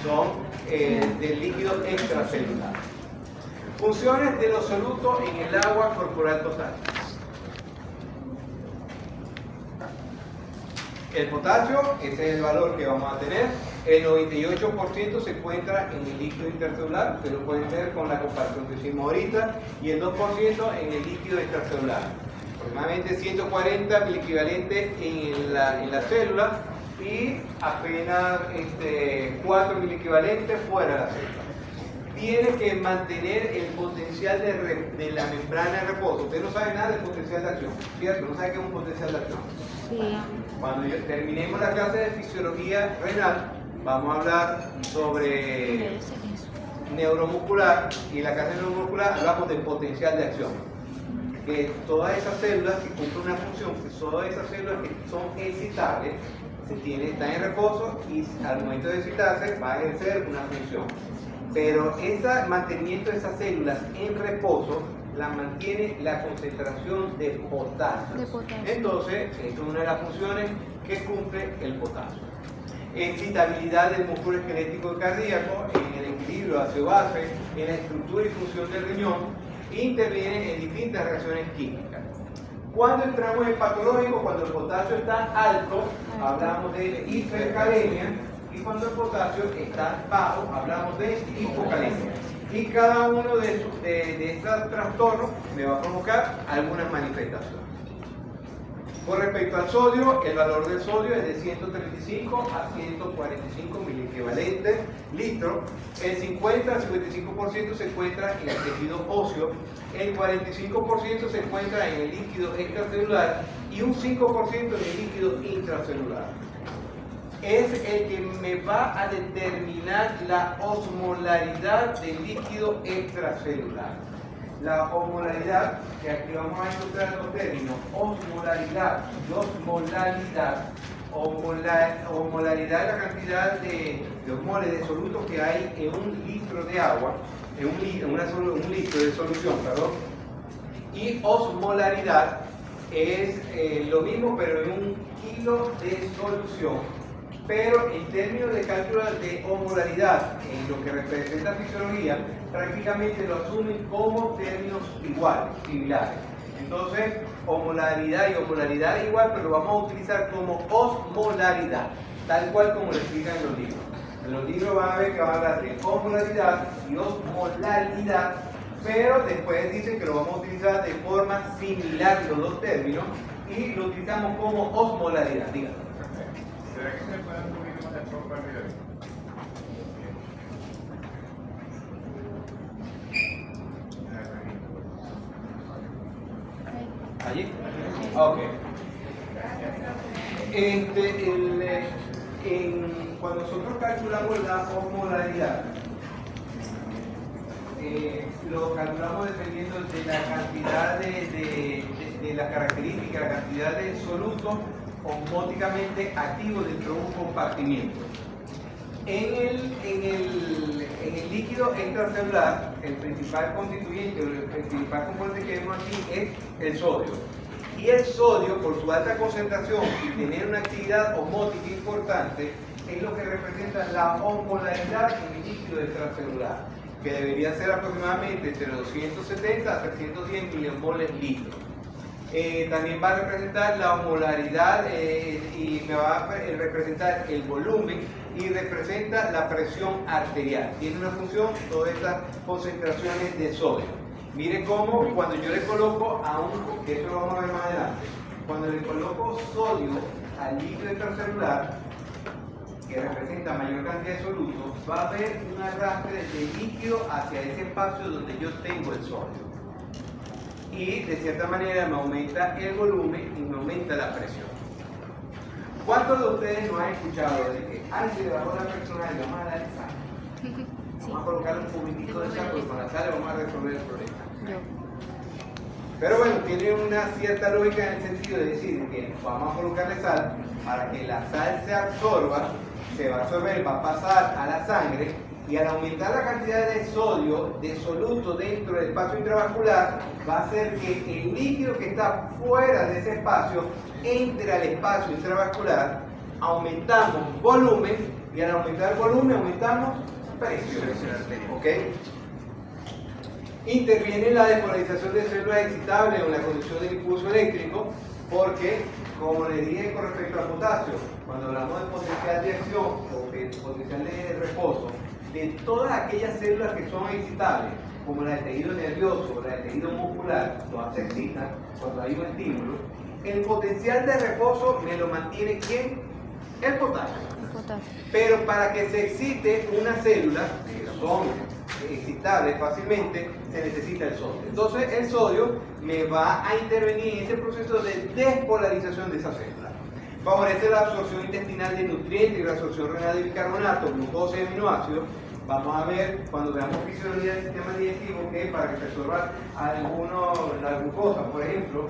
son del líquido extracelular. Funciones de los solutos en el agua corporal total. El potasio, ese es el valor que vamos a tener. El 98% se encuentra en el líquido intercelular, ustedes lo pueden ver con la comparación que hicimos ahorita, y el 2% en el líquido extracelular. Aproximadamente 140 miliequivalentes en la célula y apenas 4 miliequivalentes fuera de la célula. Tiene que mantener el potencial de la membrana de reposo. Usted no sabe nada del potencial de acción, ¿cierto? No sabe qué es un potencial de acción. Sí. Cuando terminemos la clase de fisiología renal, vamos a hablar sobre neuromuscular, y en la clase de neuromuscular hablamos del potencial de acción. Que todas esas células que cumplen una función, que todas esas células que son excitables, están en reposo y al momento de excitarse va a ejercer una función. Pero ese mantenimiento de esas células en reposo la mantiene la concentración de potasio. Entonces, esta es una de las funciones que cumple el potasio. Excitabilidad del músculo esquelético y cardíaco, en el equilibrio ácido-base, en la estructura y función del riñón, interviene en distintas reacciones químicas. Cuando entramos en patológico, cuando el potasio está alto, hablamos de hipercalemia, y cuando el potasio está bajo, hablamos de hipocalemia. Y cada uno de estos trastornos me va a provocar algunas manifestaciones. Con respecto al sodio, el valor del sodio es de 135 a 145 miliequivalentes litros. El 50 al 55% se encuentra en el tejido óseo, el 45% se encuentra en el líquido extracelular y un 5% en el líquido intracelular. Es el que me va a determinar la osmolaridad del líquido extracelular. La osmolaridad, que aquí vamos a encontrar los términos, osmolaridad y osmolaridad. Osmolaridad es la cantidad de osmoles de solutos que hay en un litro de agua, en un litro de solución, perdón. Y osmolaridad es lo mismo, pero en un kilo de solución. Pero en términos de cálculo de osmolaridad, en lo que representa fisiología, prácticamente lo asumen como términos iguales, similares. Entonces, osmolaridad y osmolaridad es igual, pero lo vamos a utilizar como osmolaridad, tal cual como lo explican en los libros. En los libros van a ver que van a hablar de osmolaridad y osmolaridad, pero después dicen que lo vamos a utilizar de forma similar los dos términos y lo utilizamos como osmolaridad. Díganlo. ¿Será que se puede subir más el poco arriba? ¿Allí? Ok. Cuando nosotros calculamos la osmolaridad, lo calculamos dependiendo de la cantidad de las características, la cantidad de solutos osmóticamente activos dentro de un compartimiento. En el líquido extracelular, el principal constituyente, el principal componente que vemos aquí es el sodio. Y el sodio, por su alta concentración y tener una actividad osmótica importante, es lo que representa la osmolaridad en el líquido extracelular, que debería ser aproximadamente entre 270 a 310 milimoles litros. También va a representar la osmolaridad y me va a representar el volumen y representa la presión arterial. Tiene una función todas estas concentraciones de sodio. Mire cómo cuando yo le coloco que eso lo vamos a ver más adelante, cuando le coloco sodio al líquido extracelular, que representa mayor cantidad de solutos, va a haber un arrastre de líquido hacia ese espacio donde yo tengo el sodio. Y de cierta manera me aumenta el volumen y me aumenta la presión. ¿Cuántos de ustedes no han escuchado de que se bajó la persona y vamos a dar sal? Vamos a colocar un poquitito de sal, porque con la sal vamos a resolver el problema. Pero bueno, tiene una cierta lógica en el sentido de decir que vamos a colocarle sal para que la sal se absorba, se va a absorber, va a pasar a la sangre, y al aumentar la cantidad de sodio, de soluto dentro del espacio intravascular, va a hacer que el líquido que está fuera de ese espacio entre al espacio intravascular. Aumentamos volumen, y al aumentar volumen aumentamos presión. ¿Ok? Interviene la despolarización de células excitables o la conducción del impulso eléctrico, porque, como les dije con respecto al potasio, cuando hablamos de potencial de acción o de potencial de reposo, de todas aquellas células que son excitables, como la del tejido nervioso, la del tejido muscular, todas se excitan cuando hay un estímulo, el potencial de reposo me lo mantiene ¿quién? El potasio. Pero para que se excite una célula, que son excitables fácilmente, se necesita el sodio. Entonces el sodio me va a intervenir en ese proceso de despolarización de esa célula. Favorece la absorción intestinal de nutrientes y la absorción renal de bicarbonato, glucosa y aminoácidos. Vamos a ver cuando veamos fisiología del sistema digestivo que para que se absorba la glucosa, por ejemplo,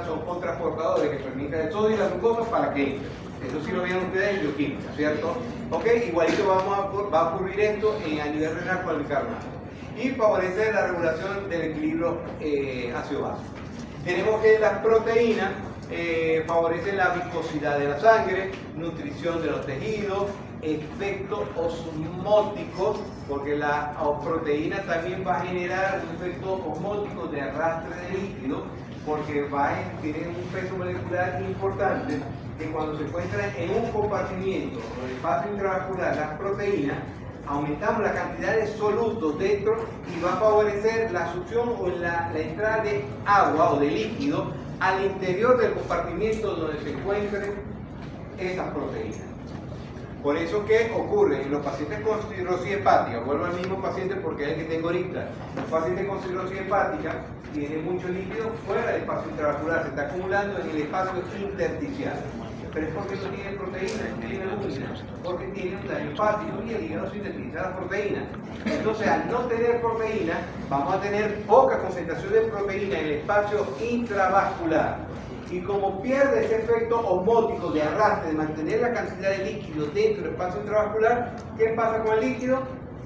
son contraportadores que permiten el sodio y la glucosa para que entre. Eso sí lo vieron ustedes en bioquímica, ¿cierto? Ok, igualito va a ocurrir esto a nivel renal con el bicarbonato. Y favorece la regulación del equilibrio ácido-base. Tenemos que las proteínas favorecen la viscosidad de la sangre, nutrición de los tejidos, efectos osmóticos, porque la proteína también va a generar un efecto osmótico de arrastre de líquido, porque tiene un peso molecular importante, que cuando se encuentran en un compartimiento o en el espacio intravascular las proteínas, aumentamos la cantidad de solutos dentro y va a favorecer la succión o la entrada de agua o de líquido al interior del compartimiento donde se encuentren esas proteínas. Por eso que ocurre en los pacientes con cirrosis hepática, vuelvo al mismo paciente porque es el que tengo ahorita, los pacientes con cirrosis hepática tienen mucho líquido fuera del espacio intravascular, se está acumulando en el espacio intersticial. Pero es porque no tiene proteína, no tiene albúmina, porque tiene un daño hepático y el hígado sintetiza la proteína. Entonces, al no tener proteína, vamos a tener poca concentración de proteína en el espacio intravascular. Y como pierde ese efecto osmótico de arrastre, de mantener la cantidad de líquido dentro del espacio intravascular, ¿qué pasa con el líquido?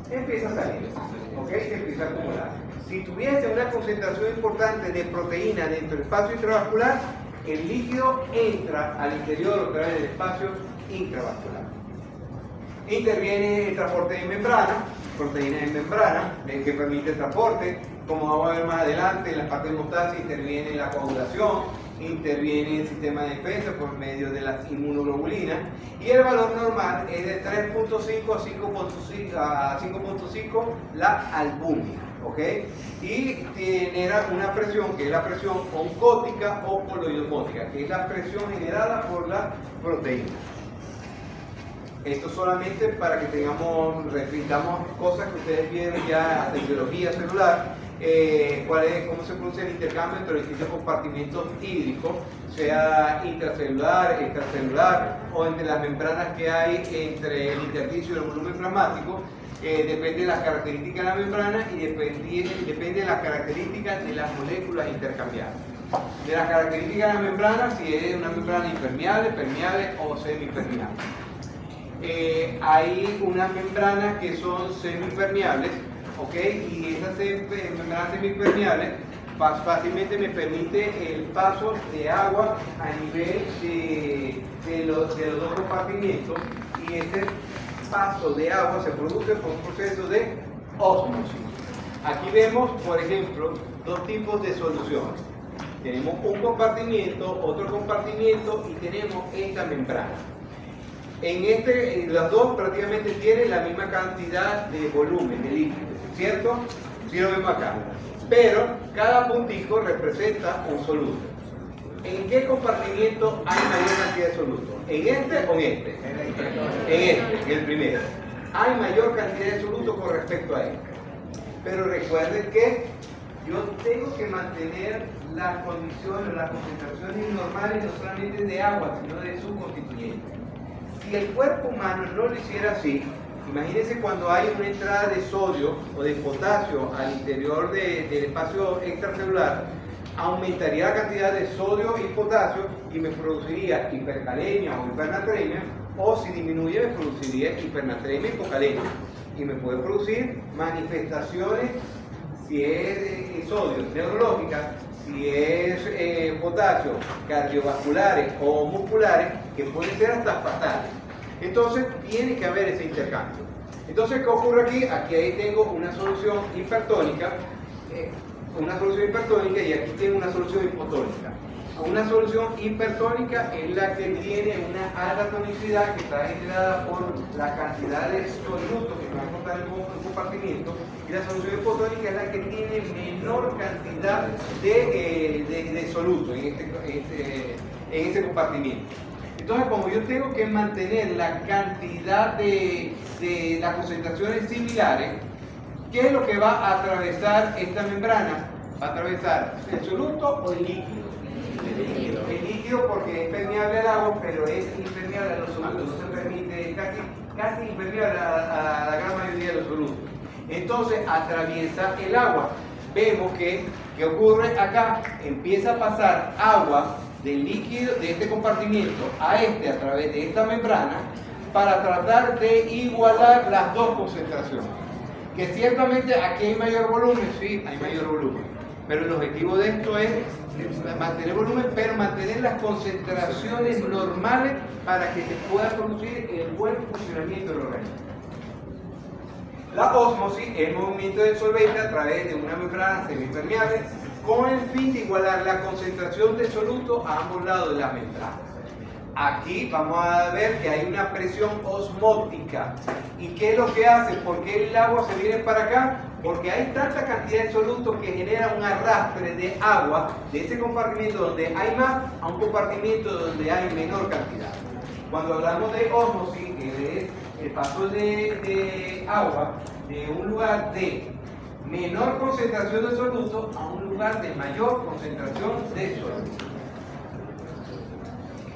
Empieza a salir, ¿ok? Se empieza a acumular. Si tuviese una concentración importante de proteína dentro del espacio intravascular, el líquido entra al interior otra vez del espacio intravascular. Interviene el transporte en membrana, proteínas en membrana, que permite el transporte. Como vamos a ver más adelante, en la parte de hemostasis interviene la coagulación, interviene el sistema de defensa por medio de las inmunoglobulinas, y el valor normal es de 3.5 a 5.5 la albúmina. ¿Ok? Y genera una presión que es la presión oncótica o coloidosmótica, que es la presión generada por la proteína. Esto solamente para que repitamos cosas que ustedes vieron ya de biología celular. cómo se produce el intercambio entre los distintos compartimentos hídricos, sea intracelular, extracelular o entre las membranas que hay entre el intersticio y el volumen plasmático. Depende de las características de la membrana y depende de las características de las moléculas intercambiadas. De las características de la membrana, si es una membrana impermeable, permeable o semipermeable. Hay unas membranas que son semipermeables, ¿ok? Y esas membranas semipermeables fácilmente me permite el paso de agua a nivel de los dos compartimientos, y ese paso de agua se produce por un proceso de ósmosis. Aquí vemos, por ejemplo, dos tipos de soluciones. Tenemos un compartimiento, otro compartimiento y tenemos esta membrana. Las dos prácticamente tienen la misma cantidad de volumen, de líquido, ¿cierto? Sí lo vemos acá. Pero cada puntico representa un soluto. ¿En qué compartimiento hay mayor cantidad de soluto? ¿En este o en este? En el primero. Hay mayor cantidad de soluto con respecto a este. Pero recuerden que yo tengo que mantener las condiciones, las concentraciones normales no solamente de agua, sino de su constituyente. Si el cuerpo humano no lo hiciera así, imagínense cuando hay una entrada de sodio o de potasio al interior del espacio extracelular, aumentaría la cantidad de sodio y potasio y me produciría hipercalemia o hipernatremia, o si disminuye me produciría hipernatremia y hipocalemia, y me puede producir manifestaciones, si es sodio, neurológicas, si es potasio, cardiovasculares o musculares, que pueden ser hasta fatales. Entonces tiene que haber ese intercambio. Entonces, ¿qué ocurre aquí? Aquí ahí tengo una solución hipertónica, y aquí tengo una solución hipotónica. Una solución hipertónica es la que tiene una alta tonicidad que está generada por la cantidad de solutos que va a encontrar en el compartimiento, y la solución hipotónica es la que tiene menor cantidad de soluto en este compartimiento. Entonces, como yo tengo que mantener la cantidad de las concentraciones similares, ¿qué es lo que va a atravesar esta membrana? Va a atravesar el soluto o el líquido. El líquido porque es permeable al agua, pero es impermeable a los solutos, no se permite, casi impermeable a la gran mayoría de los solutos. Entonces atraviesa el agua. Vemos que ocurre acá, empieza a pasar agua del líquido de este compartimiento a este a través de esta membrana para tratar de igualar las dos concentraciones. Que ciertamente aquí hay mayor volumen, sí, hay mayor volumen, pero el objetivo de esto es mantener volumen, pero mantener las concentraciones normales para que se pueda producir el buen funcionamiento del organismo. La ósmosis es el movimiento del solvente a través de una membrana semipermeable con el fin de igualar la concentración de soluto a ambos lados de la membrana. Aquí vamos a ver que hay una presión osmótica. ¿Y qué es lo que hace? ¿Por qué el agua se viene para acá? Porque hay tanta cantidad de soluto que genera un arrastre de agua de ese compartimiento donde hay más a un compartimiento donde hay menor cantidad. Cuando hablamos de ósmosis, que es el paso de agua de un lugar de menor concentración de soluto a un lugar de mayor concentración de soluto.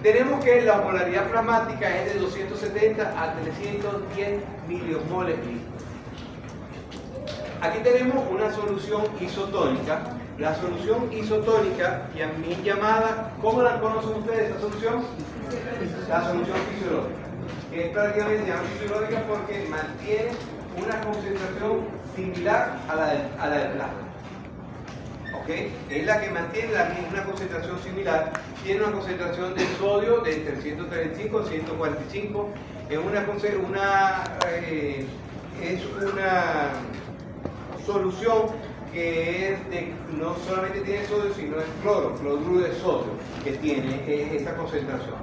Tenemos que la molaridad plasmática es de 270 a 310 miliosmoles líquidos. Aquí tenemos una solución isotónica. La solución isotónica, también llamada, ¿cómo la conocen ustedes esta solución? La solución fisiológica, que es prácticamente llamada fisiológica porque mantiene una concentración similar a la del plasma. ¿Okay? Es la que mantiene una concentración similar, tiene una concentración de sodio de entre 135 y 145, es una solución que no solamente tiene sodio, sino es cloruro de sodio, que tiene esta concentración.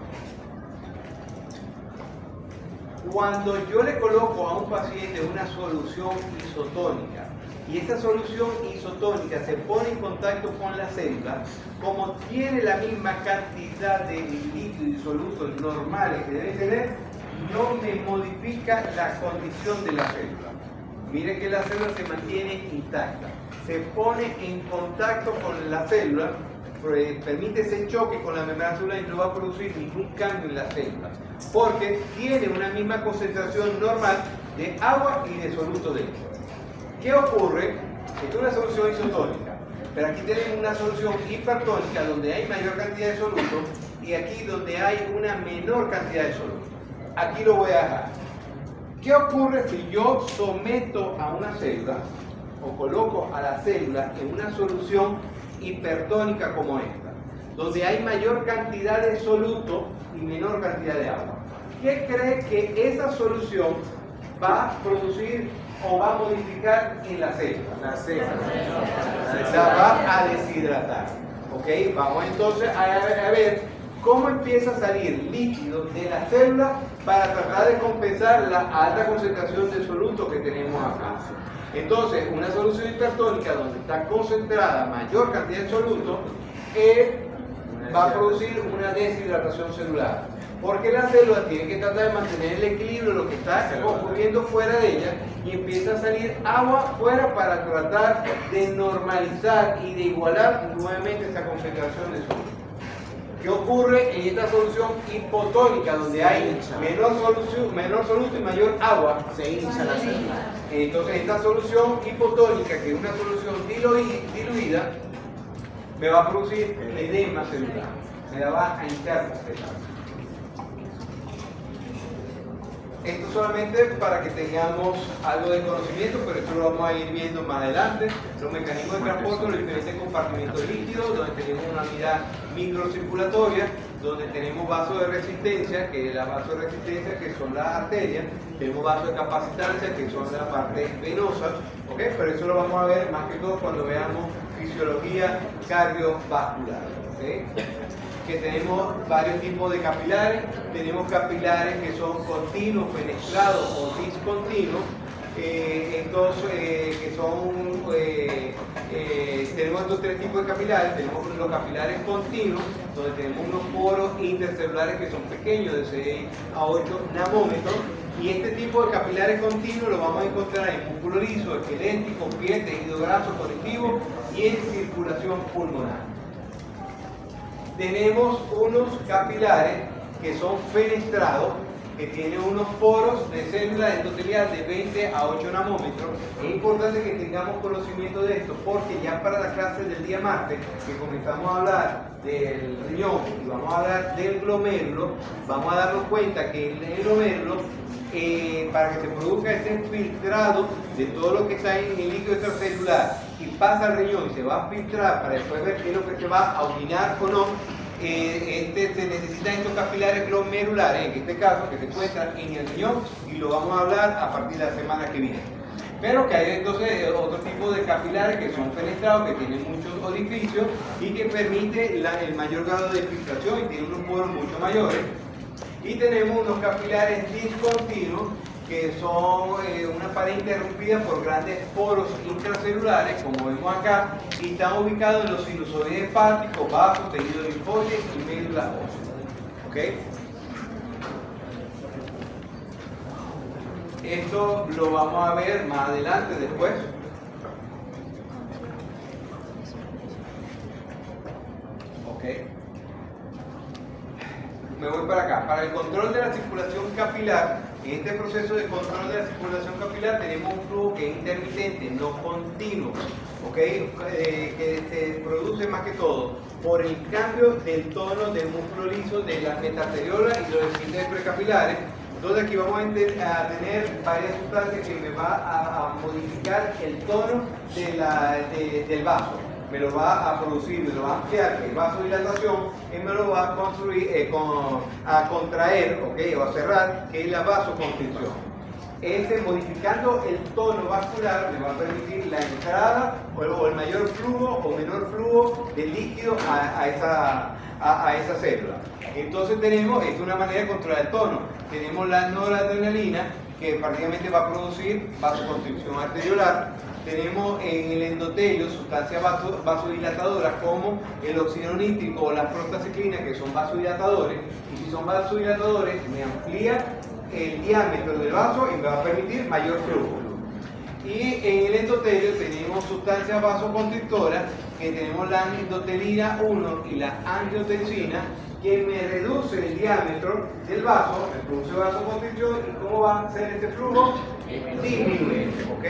Cuando yo le coloco a un paciente una solución isotónica, y esta solución isotónica se pone en contacto con la célula, como tiene la misma cantidad de líquido y solutos normales que debe tener, no me modifica la condición de la célula. Mire que la célula se mantiene intacta. se pone en contacto con la célula, permite ese choque con la membrana celular y no va a producir ningún cambio en la célula, porque tiene una misma concentración normal de agua y de soluto dentro. ¿Qué ocurre? Esta es una solución isotónica, pero aquí tenemos una solución hipertónica donde hay mayor cantidad de soluto y aquí donde hay una menor cantidad de soluto. Aquí lo voy a dejar. ¿Qué ocurre si yo someto a una célula o coloco a la célula en una solución hipertónica como esta, donde hay mayor cantidad de soluto y menor cantidad de agua? ¿Qué cree que esa solución va a producir o va a modificar en la célula? La célula. La va a deshidratar. ¿Ok? Vamos entonces a ver cómo empieza a salir líquido de la célula para tratar de compensar la alta concentración de soluto que tenemos acá. Entonces, una solución hipertónica donde está concentrada mayor cantidad de soluto va a producir una deshidratación celular, porque la célula tiene que tratar de mantener el equilibrio de lo que está ocurriendo fuera de ella y empieza a salir agua fuera para tratar de normalizar y de igualar nuevamente esa concentración de soluto. ¿Qué ocurre en esta solución hipotónica donde hay menor soluto y mayor agua? Se hincha la célula. Entonces esta solución hipotónica, que es una solución diluida, me va a producir edema celular, me la va a hinchar la célula. Esto solamente para que tengamos algo de conocimiento, pero esto lo vamos a ir viendo más adelante. Los mecanismos de transporte, los diferentes compartimentos líquidos, donde tenemos una unidad microcirculatoria, donde tenemos vasos de resistencia, que es la vaso de resistencia, que son las arterias, tenemos vasos de capacitancia, que son la parte venosa, ¿ok? Pero eso lo vamos a ver más que todo cuando veamos fisiología cardiovascular, ¿ok? Que tenemos varios tipos de capilares. Tenemos capilares que son continuos, fenestrados o discontinuos. Tenemos estos tres tipos de capilares. Tenemos los capilares continuos, donde tenemos unos poros intercelulares que son pequeños, de 6 a 8 nanómetros. Y este tipo de capilares continuos lo vamos a encontrar en músculo liso, esquelético, piel, tejido graso, conectivo y en circulación pulmonar. Tenemos unos capilares que son fenestrados, que tienen unos poros de células endoteliales de 20 a 8 nanómetros. Es importante que tengamos conocimiento de esto, porque ya para la clase del día martes, que comenzamos a hablar del riñón y vamos a hablar del glomérulo, vamos a darnos cuenta que en el glomérulo, para que se produzca ese filtrado de todo lo que está en el líquido extracelular y pasa al riñón y se va a filtrar para después ver qué es lo que se va a orinar o no, se necesitan estos capilares glomerulares, en este caso, que se encuentran en el riñón, y lo vamos a hablar a partir de la semana que viene. Pero que hay entonces otro tipo de capilares que son fenestrados, que tienen muchos orificios y que permite el mayor grado de filtración y tienen unos poros mucho mayores. Y tenemos unos capilares discontinuos, que son una pared interrumpida por grandes poros intracelulares, como vemos acá, y están ubicados en los sinusoides hepáticos, vasos, tejido linfóide y médula ósea. ¿Okay? Esto lo vamos a ver más adelante después. ¿Okay? Me voy para acá. Para el control de la circulación capilar, en este proceso de control de la circulación capilar tenemos un flujo que es intermitente, no continuo, ¿okay? Que se produce más que todo por el cambio del tono del músculo liso, de las metarteriolas y los esfínteres precapilares. Entonces aquí vamos a tener varias sustancias que me va a modificar el tono del vaso. Me lo va a producir, me lo va a ampliar, el vasodilatación, y me lo va a construir, a contraer, ¿okay? O a cerrar, que es la vasoconstricción. Modificando el tono vascular me va a permitir la entrada o el mayor flujo o menor flujo de líquido a esa célula. Entonces tenemos, es una manera de controlar el tono. Tenemos la noradrenalina, que prácticamente va a producir vasoconstricción arteriolar. Tenemos en el endotelio sustancias vasodilatadoras como el óxido nítrico o la prostacyclina, que son vasodilatadores, y si son vasodilatadores me amplía el diámetro del vaso y me va a permitir mayor flujo. Y en el endotelio tenemos sustancias vasoconstrictoras, que tenemos la endotelina 1 y la angiotensina, que me reduce el diámetro del vaso, me produce vasoconstricción, y ¿cómo va a ser este flujo? Disminuyente, ¿ok?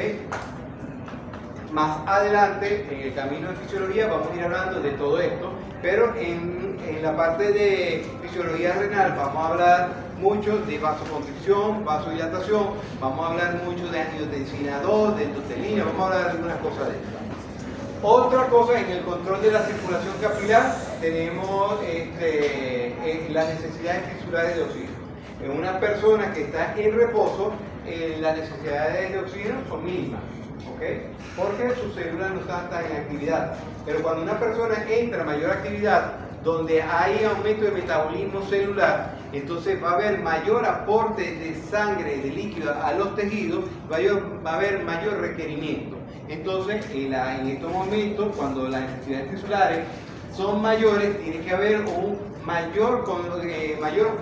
Más adelante, en el camino de fisiología, vamos a ir hablando de todo esto, pero en la parte de fisiología renal vamos a hablar mucho de vasoconstricción, vasodilatación, vamos a hablar mucho de angiotensina 2, de endotelina, vamos a hablar de algunas cosas de esto. Otra cosa, en el control de la circulación capilar tenemos las necesidades tisulares de oxígeno. En una persona que está en reposo, las necesidades de oxígeno son mínimas, ¿ok? Porque sus células no están tan en actividad. Pero cuando una persona entra a mayor actividad, donde hay aumento de metabolismo celular, entonces va a haber mayor aporte de sangre, de líquido a los tejidos, va a haber mayor requerimiento. Entonces, en estos momentos, cuando las necesidades tisulares son mayores, tiene que haber un mayor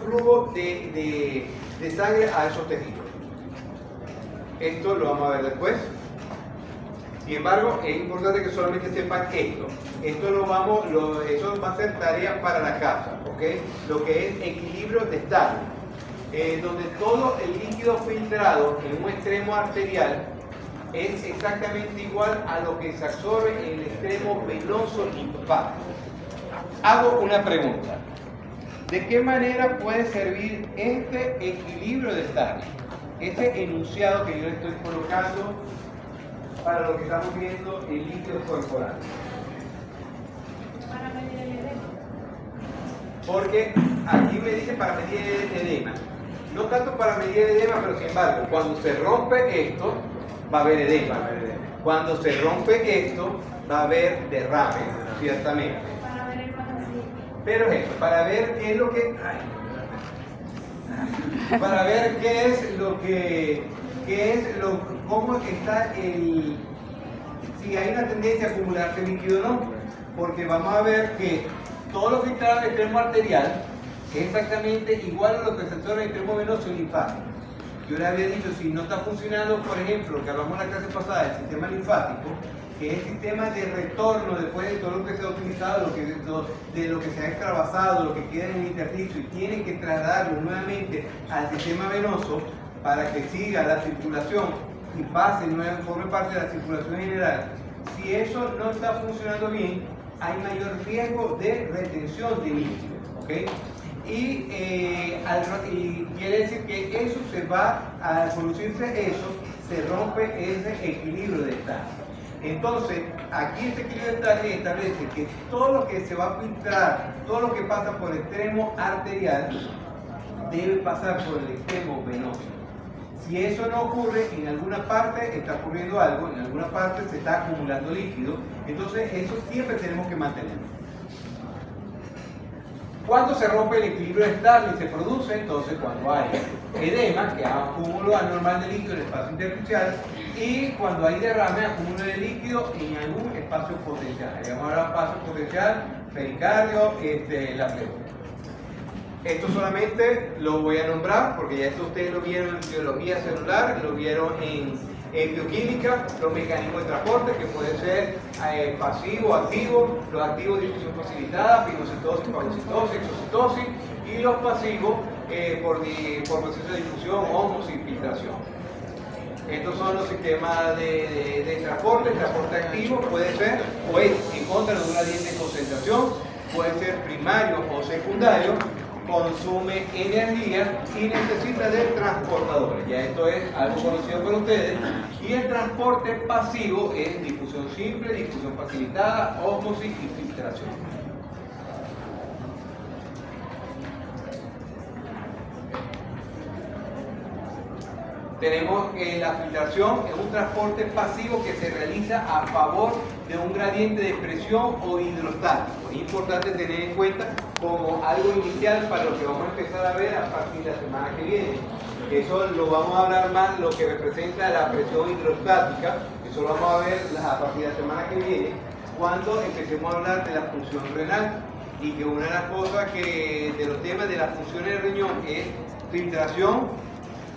flujo de sangre a esos tejidos. Esto lo vamos a ver después. Sin embargo, es importante que solamente sepan esto. Eso va a ser tarea para la casa, ¿ok? Lo que es equilibrio de estado, donde todo el líquido filtrado en un extremo arterial es exactamente igual a lo que se absorbe en el extremo venoso linfático. Hago una pregunta. ¿De qué manera puede servir este equilibrio de estado? Este enunciado que yo le estoy colocando para lo que estamos viendo en líquidos corporales. Para medir el edema. Porque aquí me dice para medir el edema. No tanto para medir el edema, pero sin embargo, cuando se rompe esto, va a haber edema. Cuando se rompe esto, va a haber derrame, ciertamente. Para ver el vacío. Pero es esto, para ver qué es lo que... Para ver qué es lo que... cómo está si hay una tendencia a acumularse líquido o no. Porque vamos a ver que todo lo filtrado en el extremo arterial es exactamente igual a lo que se absorbe en el extremo venoso y linfático. Yo le había dicho, si no está funcionando, por ejemplo, que hablamos en la clase pasada, el sistema linfático, que es el sistema de retorno después de todo lo que se ha utilizado, de lo que se ha extravasado, lo que queda en el intersticio, y tiene que trasladarlo nuevamente al sistema venoso para que siga la circulación y forme parte de la circulación general. Si eso no está funcionando bien, hay mayor riesgo de retención de líquido, ¿ok? Y quiere decir que eso se va, al producirse eso, se rompe ese equilibrio de estado. Entonces, aquí este equilibrio de estado establece que todo lo que se va a filtrar, todo lo que pasa por el extremo arterial, debe pasar por el extremo venoso. Si eso no ocurre, en alguna parte está ocurriendo algo, en alguna parte se está acumulando líquido, entonces eso siempre tenemos que mantenerlo. Cuando se rompe el equilibrio estable y se produce, entonces cuando hay edema, que es acúmulo anormal de líquido en el espacio intersticial, y cuando hay derrame, acúmulo de líquido en algún espacio potencial. Vamos a hablar de espacio potencial, pericardio, la pleura. Esto solamente lo voy a nombrar porque ya esto ustedes lo vieron en biología celular, lo vieron en bioquímica, los mecanismos de transporte que pueden ser pasivo, activo, los activos de difusión facilitada, pinocitosis, fagocitosis, exocitosis, y los pasivos por proceso de difusión, osmosis y filtración. Estos son los sistemas de transporte. El transporte activo puede ser o es en contra de un gradiente de concentración, puede ser primario o secundario, consume energía y necesita de transportadores. Ya esto es algo conocido por ustedes. Y el transporte pasivo es difusión simple, difusión facilitada, ósmosis y filtración. Tenemos que la filtración es un transporte pasivo que se realiza a favor de un gradiente de presión o hidrostático. Es importante tener en cuenta como algo inicial para lo que vamos a empezar a ver a partir de la semana que viene. Eso lo vamos a hablar más, lo que representa la presión hidrostática. Eso lo vamos a ver a partir de la semana que viene, cuando empecemos a hablar de la función renal. Y que una de las cosas de los temas de la función del riñón es filtración,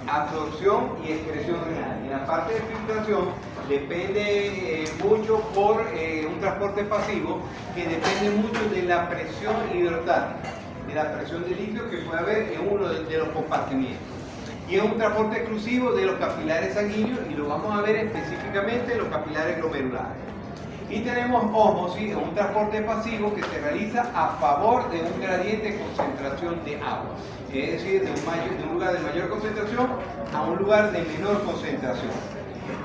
absorción y excreción renal. En la parte de filtración depende mucho por un transporte pasivo que depende mucho de la presión hidrostática, de la presión de líquido que puede haber en uno de los compartimientos. Y es un transporte exclusivo de los capilares sanguíneos y lo vamos a ver específicamente en los capilares glomerulares. Y tenemos ósmosis, un transporte pasivo que se realiza a favor de un gradiente de concentración de agua, es decir, de un lugar de mayor concentración a un lugar de menor concentración.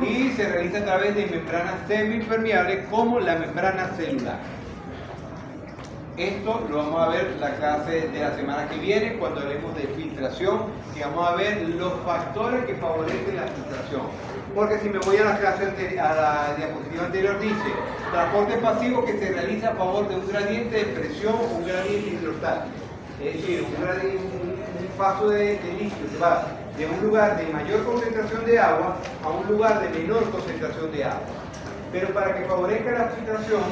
Y se realiza a través de membranas semipermeables como la membrana celular. Esto lo vamos a ver en la clase de la semana que viene cuando hablemos de filtración, que vamos a ver los factores que favorecen la filtración. Porque si me voy a la clase a la diapositiva anterior, dice transporte pasivo que se realiza a favor de un gradiente de presión o un gradiente hidrostático. Es decir, un paso de líquido que va de un lugar de mayor concentración de agua a un lugar de menor concentración de agua. Pero para que favorezca la filtración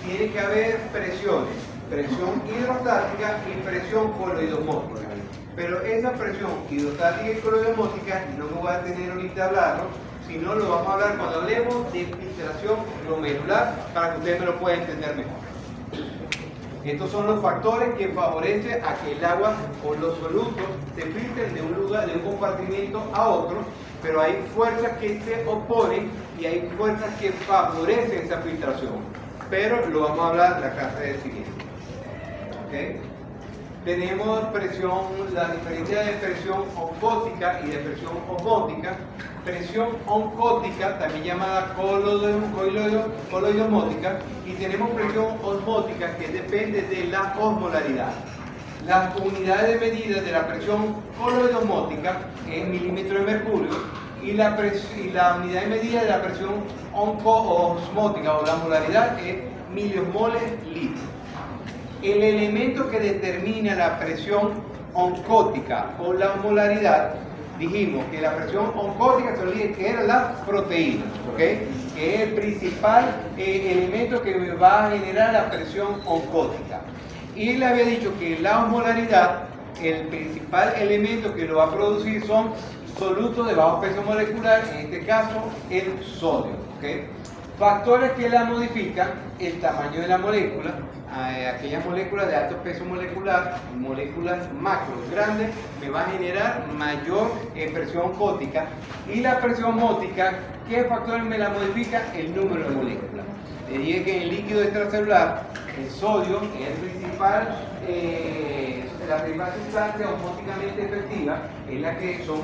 tiene que haber presiones, presión hidrostática y presión coloidosmótica. Pero esa presión hidrostática y coloidosmótica no me voy a tener ahorita a hablarlo, sino lo vamos a hablar cuando hablemos de filtración glomerular para que ustedes me lo puedan entender mejor. Estos son los factores que favorecen a que el agua o los solutos se filtren de un lugar, de un compartimiento a otro, pero hay fuerzas que se oponen y hay fuerzas que favorecen esa filtración. Pero lo vamos a hablar en la clase siguiente. ¿Okay? Tenemos presión, la diferencia de presión oncótica y de presión osmótica. Presión oncótica, también llamada coloidosmótica, y tenemos presión osmótica que depende de la osmolaridad. Las unidades de medida de la presión coloidosmótica es milímetro de mercurio y la unidad de medida de la presión osmótica o la molaridad es miliosmoles litro. El elemento que determina la presión oncótica o la osmolaridad, dijimos que la presión oncótica se olvide que era la proteína, ¿okay? Que es el principal elemento que me va a generar la presión oncótica. Y le había dicho que la osmolaridad, el principal elemento que lo va a producir son solutos de bajo peso molecular, en este caso el sodio, ¿okay? Factores que la modifican: el tamaño de la molécula, aquellas moléculas de alto peso molecular, moléculas macro grandes, me va a generar mayor presión oncótica. Y la presión osmótica, ¿qué factores me la modifica? El número de moléculas. Le dije que en el líquido extracelular, el sodio es el principal, la principal sustancia osmóticamente efectiva, es la que son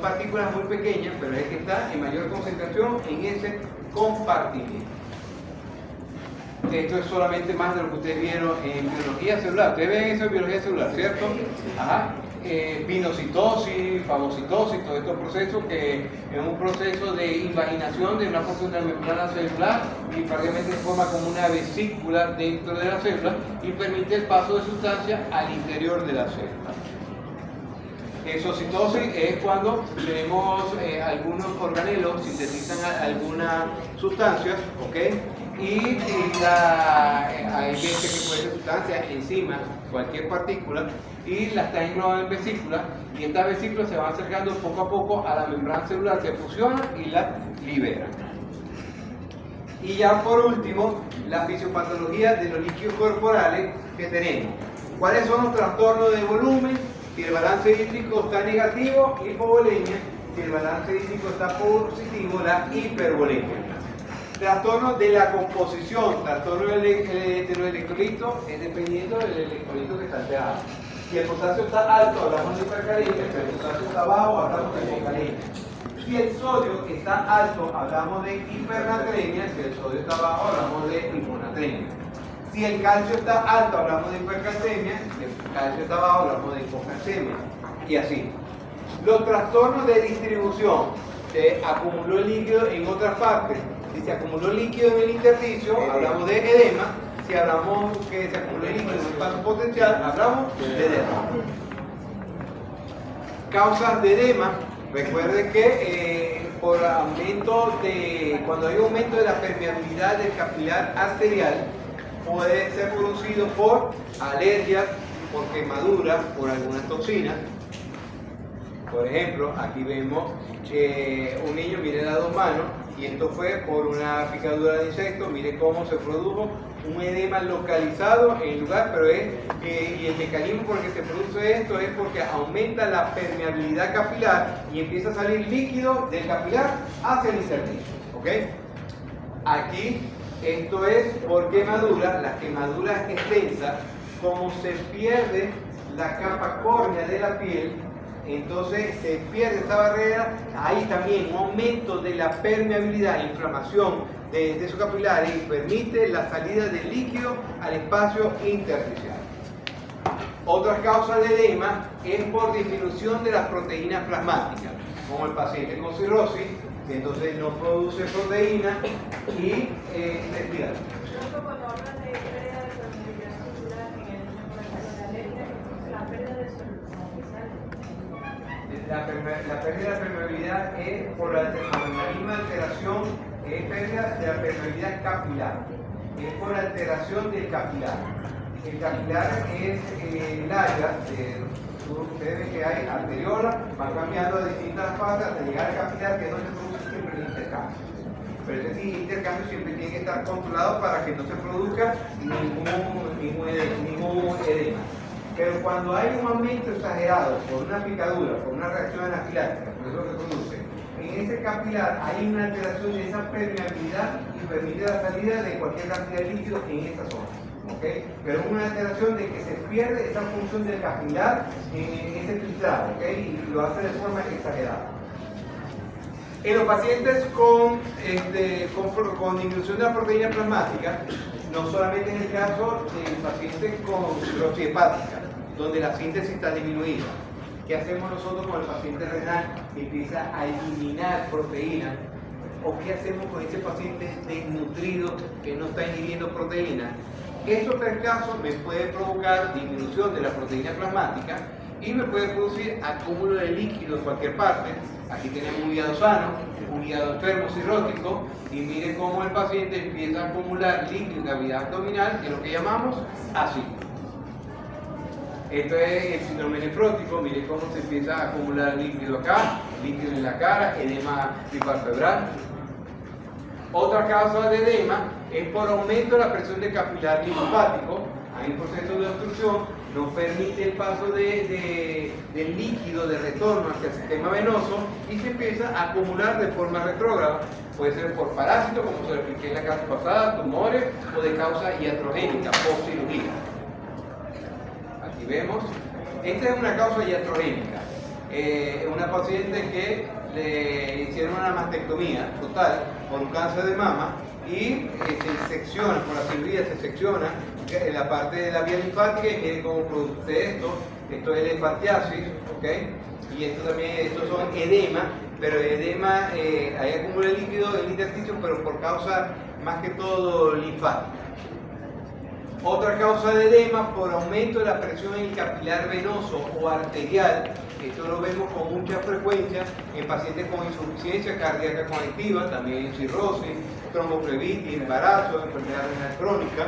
partículas muy pequeñas, pero es que está en mayor concentración en ese compartimiento. Esto es solamente más de lo que ustedes vieron en biología celular. Ustedes ven eso en biología celular, ¿cierto? Ajá. Pinocitosis, fagocitosis, todos estos procesos que es un proceso de invaginación de una porción de la membrana celular y prácticamente se forma como una vesícula dentro de la célula y permite el paso de sustancias al interior de la célula. Exocitosis es cuando tenemos algunos organelos sintetizan algunas sustancias, ¿ok? Y hay veces que puede ser sustancias, enzimas, cualquier partícula, y las está englobada en vesículas, y estas vesículas se van acercando poco a poco a la membrana celular, se fusionan y la liberan. Y ya por último, la fisiopatología de los líquidos corporales que tenemos. ¿Cuáles son los trastornos de volumen? Si el balance hídrico está negativo, hipovolemia. Si el balance hídrico está positivo, la hipervolemia. Trastornos de la composición, trastorno de los electrolitos es dependiendo del electrolito que está alterado. Si el potasio está alto, hablamos de hipercalemia. Si el potasio está bajo, hablamos de hipocalemia. Si el sodio está alto, hablamos de hipernatremia. Si el sodio está bajo, hablamos de hiponatremia. Si el calcio está alto, hablamos de hipercalcemia. Si el calcio está bajo, hablamos de hipocalcemia. Y así. Los trastornos de distribución. Se acumuló el líquido en otras partes. Si se acumuló líquido en el intersticio, hablamos de edema. Si hablamos que se acumuló líquido en el espacio potencial, hablamos de edema. Causas de edema. Recuerde que por aumento cuando hay aumento de la permeabilidad del capilar arterial, puede ser producido por alergias, por quemaduras, por algunas toxinas, Por ejemplo, aquí vemos un niño, mire las dos manos, y esto fue por una picadura de insecto. Mire cómo se produjo un edema localizado en el lugar, pero y el mecanismo por el que se produce esto es porque aumenta la permeabilidad capilar y empieza a salir líquido del capilar hacia el intersticio. ¿Ok? Aquí, esto es por quemadura. Las quemaduras extensas, como se pierde la capa córnea de la piel, entonces se pierde esta barrera. Hay también un aumento de la permeabilidad, inflamación de esos capilares, y permite la salida del líquido al espacio intersticial. Otras causas de edema es por disminución de las proteínas plasmáticas, como el paciente con cirrosis, que entonces no produce proteína y respira. Cuando hablan de pérdida de permeabilidad celular en el niño con la alergia, la pérdida de La pérdida de permeabilidad es por la misma alteración, es pérdida de la permeabilidad capilar, es por alteración del capilar. El capilar es el área, ustedes ven que hay arteriola, van cambiando de distintas fases hasta llegar al capilar, que es donde se produce siempre el intercambio. Pero ese intercambio siempre tiene que estar controlado para que no se produzca ningún edema. Pero cuando hay un aumento exagerado por una picadura, por una reacción anafiláctica, por eso se produce, en ese capilar hay una alteración de esa permeabilidad y permite la salida de cualquier cantidad de líquido en esa zona. ¿Okay? Pero es una alteración de que se pierde esa función del capilar en ese filtrado, ¿okay? Y lo hace de forma exagerada. En los pacientes con disminución de la proteína plasmática, no solamente en el caso del paciente con cirrosis hepática, donde la síntesis está disminuida. ¿Qué hacemos nosotros con el paciente renal que empieza a eliminar proteínas? ¿O qué hacemos con ese paciente desnutrido que no está ingiriendo proteína? Esos tres casos me puede provocar disminución de la proteína plasmática y me puede producir acúmulo de líquido en cualquier parte. Aquí tenemos un hígado sano, un hígado enfermo cirrótico, y mire cómo el paciente empieza a acumular líquido en cavidad abdominal, que es lo que llamamos ácido. Esto es el síndrome nefrótico. Mire cómo se empieza a acumular líquido acá, líquido en la cara, edema palpebral. Otra causa de edema es por aumento de la presión del capilar linfático. Hay un proceso de obstrucción, no permite el paso del líquido de retorno hacia el sistema venoso y se empieza a acumular de forma retrógrada. Puede ser por parásitos, como se lo expliqué en la clase pasada, tumores, o de causa iatrogénica, post cirugía. Aquí vemos, esta es una causa iatrogénica. Una paciente que le hicieron una mastectomía total por un cáncer de mama y se secciona, por la cirugía se secciona la parte de la vía linfática, y miren cómo produce esto es linfantiasis, ¿ok? Y esto también, estos son edema, pero edema, hay acúmulo de líquido en el intersticio, pero por causa más que todo linfática. Otra causa de edema por aumento de la presión en el capilar venoso o arterial. Esto lo vemos con mucha frecuencia en pacientes con insuficiencia cardíaca congestiva, también en cirrosis, tromboflebitis, embarazo, enfermedad renal crónica,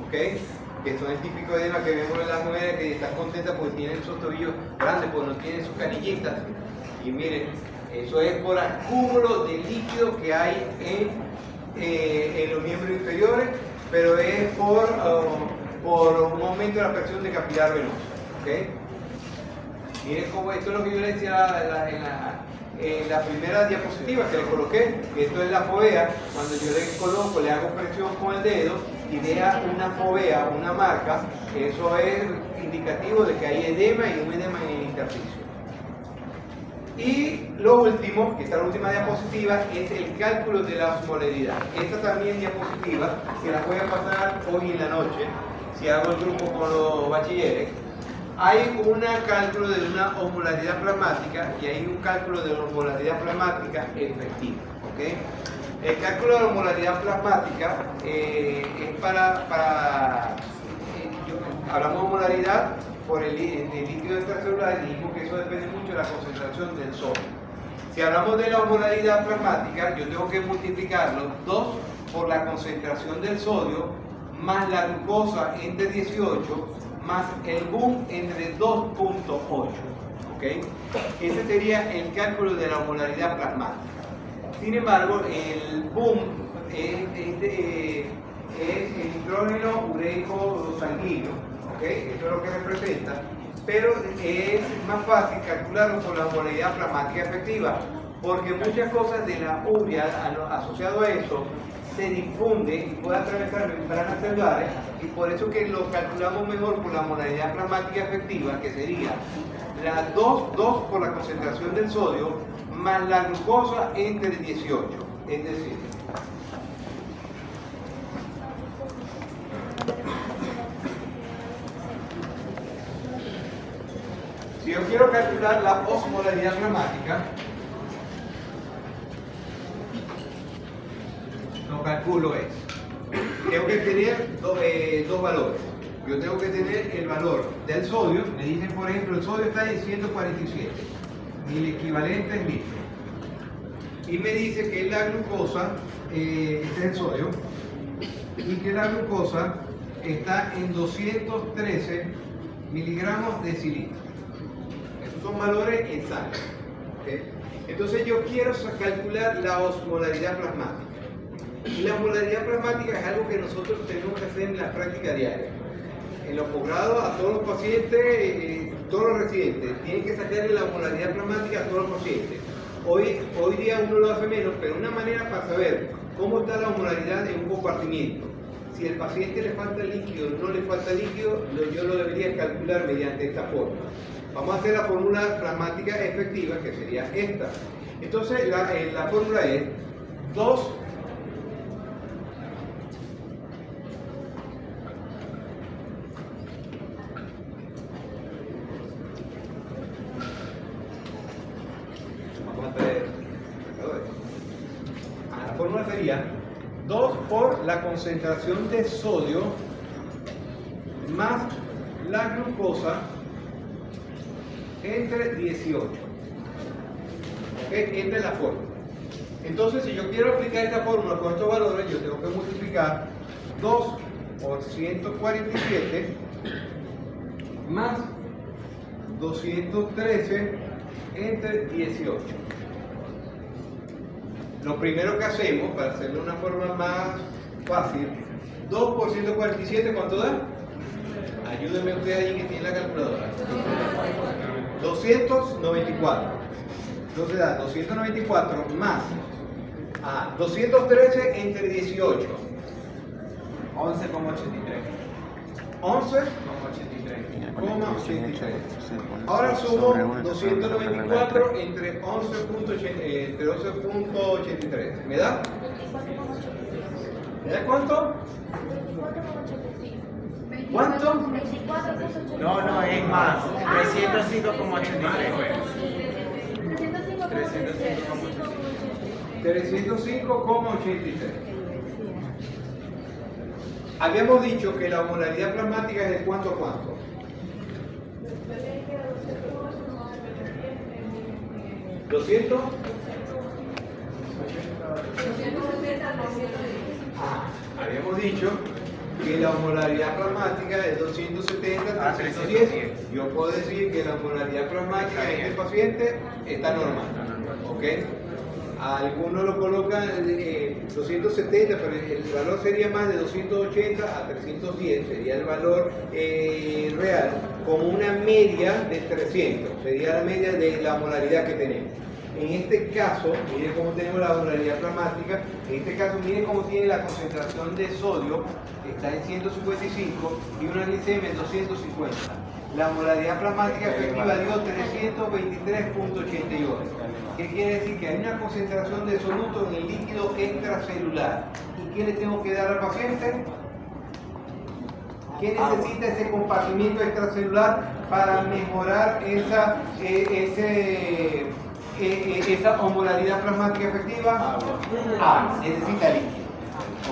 ¿okay? Que son el típico edema que vemos en las mujeres que están contentas porque tienen esos tobillos grandes, porque no tienen sus canillitas. Y miren, eso es por acúmulo de líquido que hay en los miembros inferiores, pero es por un aumento de la presión de capilar venoso. ¿Okay? Miren cómo esto es lo que yo les decía en la primera diapositiva que le coloqué, que esto es la fovea. Cuando yo le coloco, le hago presión con el dedo y vea una fovea, una marca, eso es indicativo de que hay edema y un edema en el intersticio. Y lo último, que está la última diapositiva, es el cálculo de la osmolaridad. Esta también diapositiva, que la voy a pasar hoy en la noche, si hago el grupo con los bachilleres. Hay un cálculo de una osmolaridad plasmática y hay un cálculo de una osmolaridad plasmática efectiva. ¿Okay? El cálculo de la osmolaridad plasmática es hablamos de osmolaridad por el líquido extracelular, y dijimos que eso depende mucho de la concentración del sodio. Si hablamos de la osmolaridad plasmática, yo tengo que multiplicarlo 2 por la concentración del sodio más la glucosa entre 18 más el BUN entre 2.8. ¿Ok? ¿ok? Ese sería el cálculo de la osmolaridad plasmática. Sin embargo, el boom es el hidrógeno ureico sanguíneo, ¿ok? Eso es lo que representa, pero es más fácil calcularlo con la osmolaridad plasmática efectiva, porque muchas cosas de la urea asociado a eso se difunde y puede atravesar membranas celulares, y por eso que lo calculamos mejor con la osmolaridad plasmática efectiva, que sería la 2 por la concentración del sodio más la glucosa entre 18, es decir, si yo quiero calcular la osmolaridad plasmática, lo calculo tengo que tener dos valores. Yo tengo que tener el valor del sodio. Me dicen, por ejemplo, el sodio está en 147 mil equivalentes litros, y me dice que la glucosa, este es el sodio, y que la glucosa está en 213 miligramos decilitro. Esos son valores en sangre, ¿okay? Entonces yo quiero calcular la osmolaridad plasmática. Y la osmolaridad plasmática es algo que nosotros tenemos que hacer en la práctica diaria. En los posgrados, a todos los pacientes, todos los residentes, tienen que sacarle la osmolaridad plasmática a todos los pacientes. Hoy día uno lo hace menos, pero una manera para saber cómo está la osmolaridad en un compartimiento. Si al paciente le falta líquido o no le falta líquido, yo lo debería calcular mediante esta forma. Vamos a hacer la fórmula plasmática efectiva, que sería esta. Entonces, la fórmula es 2 la fórmula sería 2 por la concentración de sodio más la glucosa entre 18. ¿Ok? Esta es la fórmula. Entonces, si yo quiero aplicar esta fórmula con estos valores, yo tengo que multiplicar 2 por 147 más 213 entre 18. Lo primero que hacemos, para hacerlo de una forma más fácil, 2 por 147, ¿cuánto da? Ayúdenme ustedes allí que tienen la calculadora. 294. Entonces da 294 más 213 entre 18. 11,83. 11,83. Ahora sumo 294 entre 11,83. ¿Me da? ¿Me da cuánto? ¿Cuánto? No, es más. 305,83. 305,83. Habíamos dicho que la osmolaridad plasmática es de cuánto a cuánto. ¿200? Habíamos dicho que la osmolaridad plasmática es 270 a 310. Yo puedo decir que la osmolaridad plasmática en este paciente está normal. ¿Ok? Algunos lo colocan 270, pero el valor sería más de 280 a 310, sería el valor real, como una media de 300, sería la media de la osmolaridad que tenemos. En este caso, miren cómo tenemos la osmolaridad plasmática, en este caso miren cómo tiene la concentración de sodio, está en 155 y una glicemia en 250. La osmolaridad plasmática efectiva dio 323,88. ¿Qué quiere decir? Que hay una concentración de soluto en el líquido extracelular. ¿Y qué le tengo que dar al paciente? ¿Qué necesita ese compartimiento extracelular para mejorar esa osmolaridad plasmática efectiva? Necesita líquido.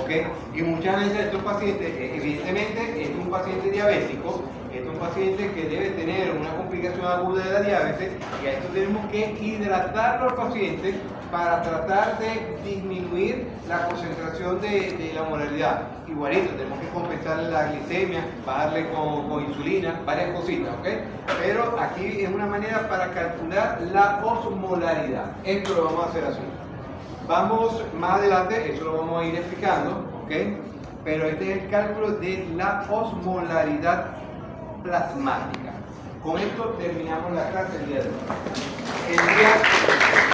¿Ok? Y muchas veces estos pacientes, evidentemente, es un paciente diabético, es un paciente que debe tener una complicación aguda de la diabetes, y a esto tenemos que hidratarlo al paciente para tratar de disminuir la concentración de la osmolaridad. Igualito, tenemos que compensarle la glicemia, bajarle con insulina, varias cositas, ¿ok? Pero aquí es una manera para calcular la osmolaridad. Esto lo vamos a hacer así. Vamos más adelante, eso lo vamos a ir explicando, ¿ok? Pero este es el cálculo de la osmolaridad plasmática. Con esto terminamos la clase el día de hoy.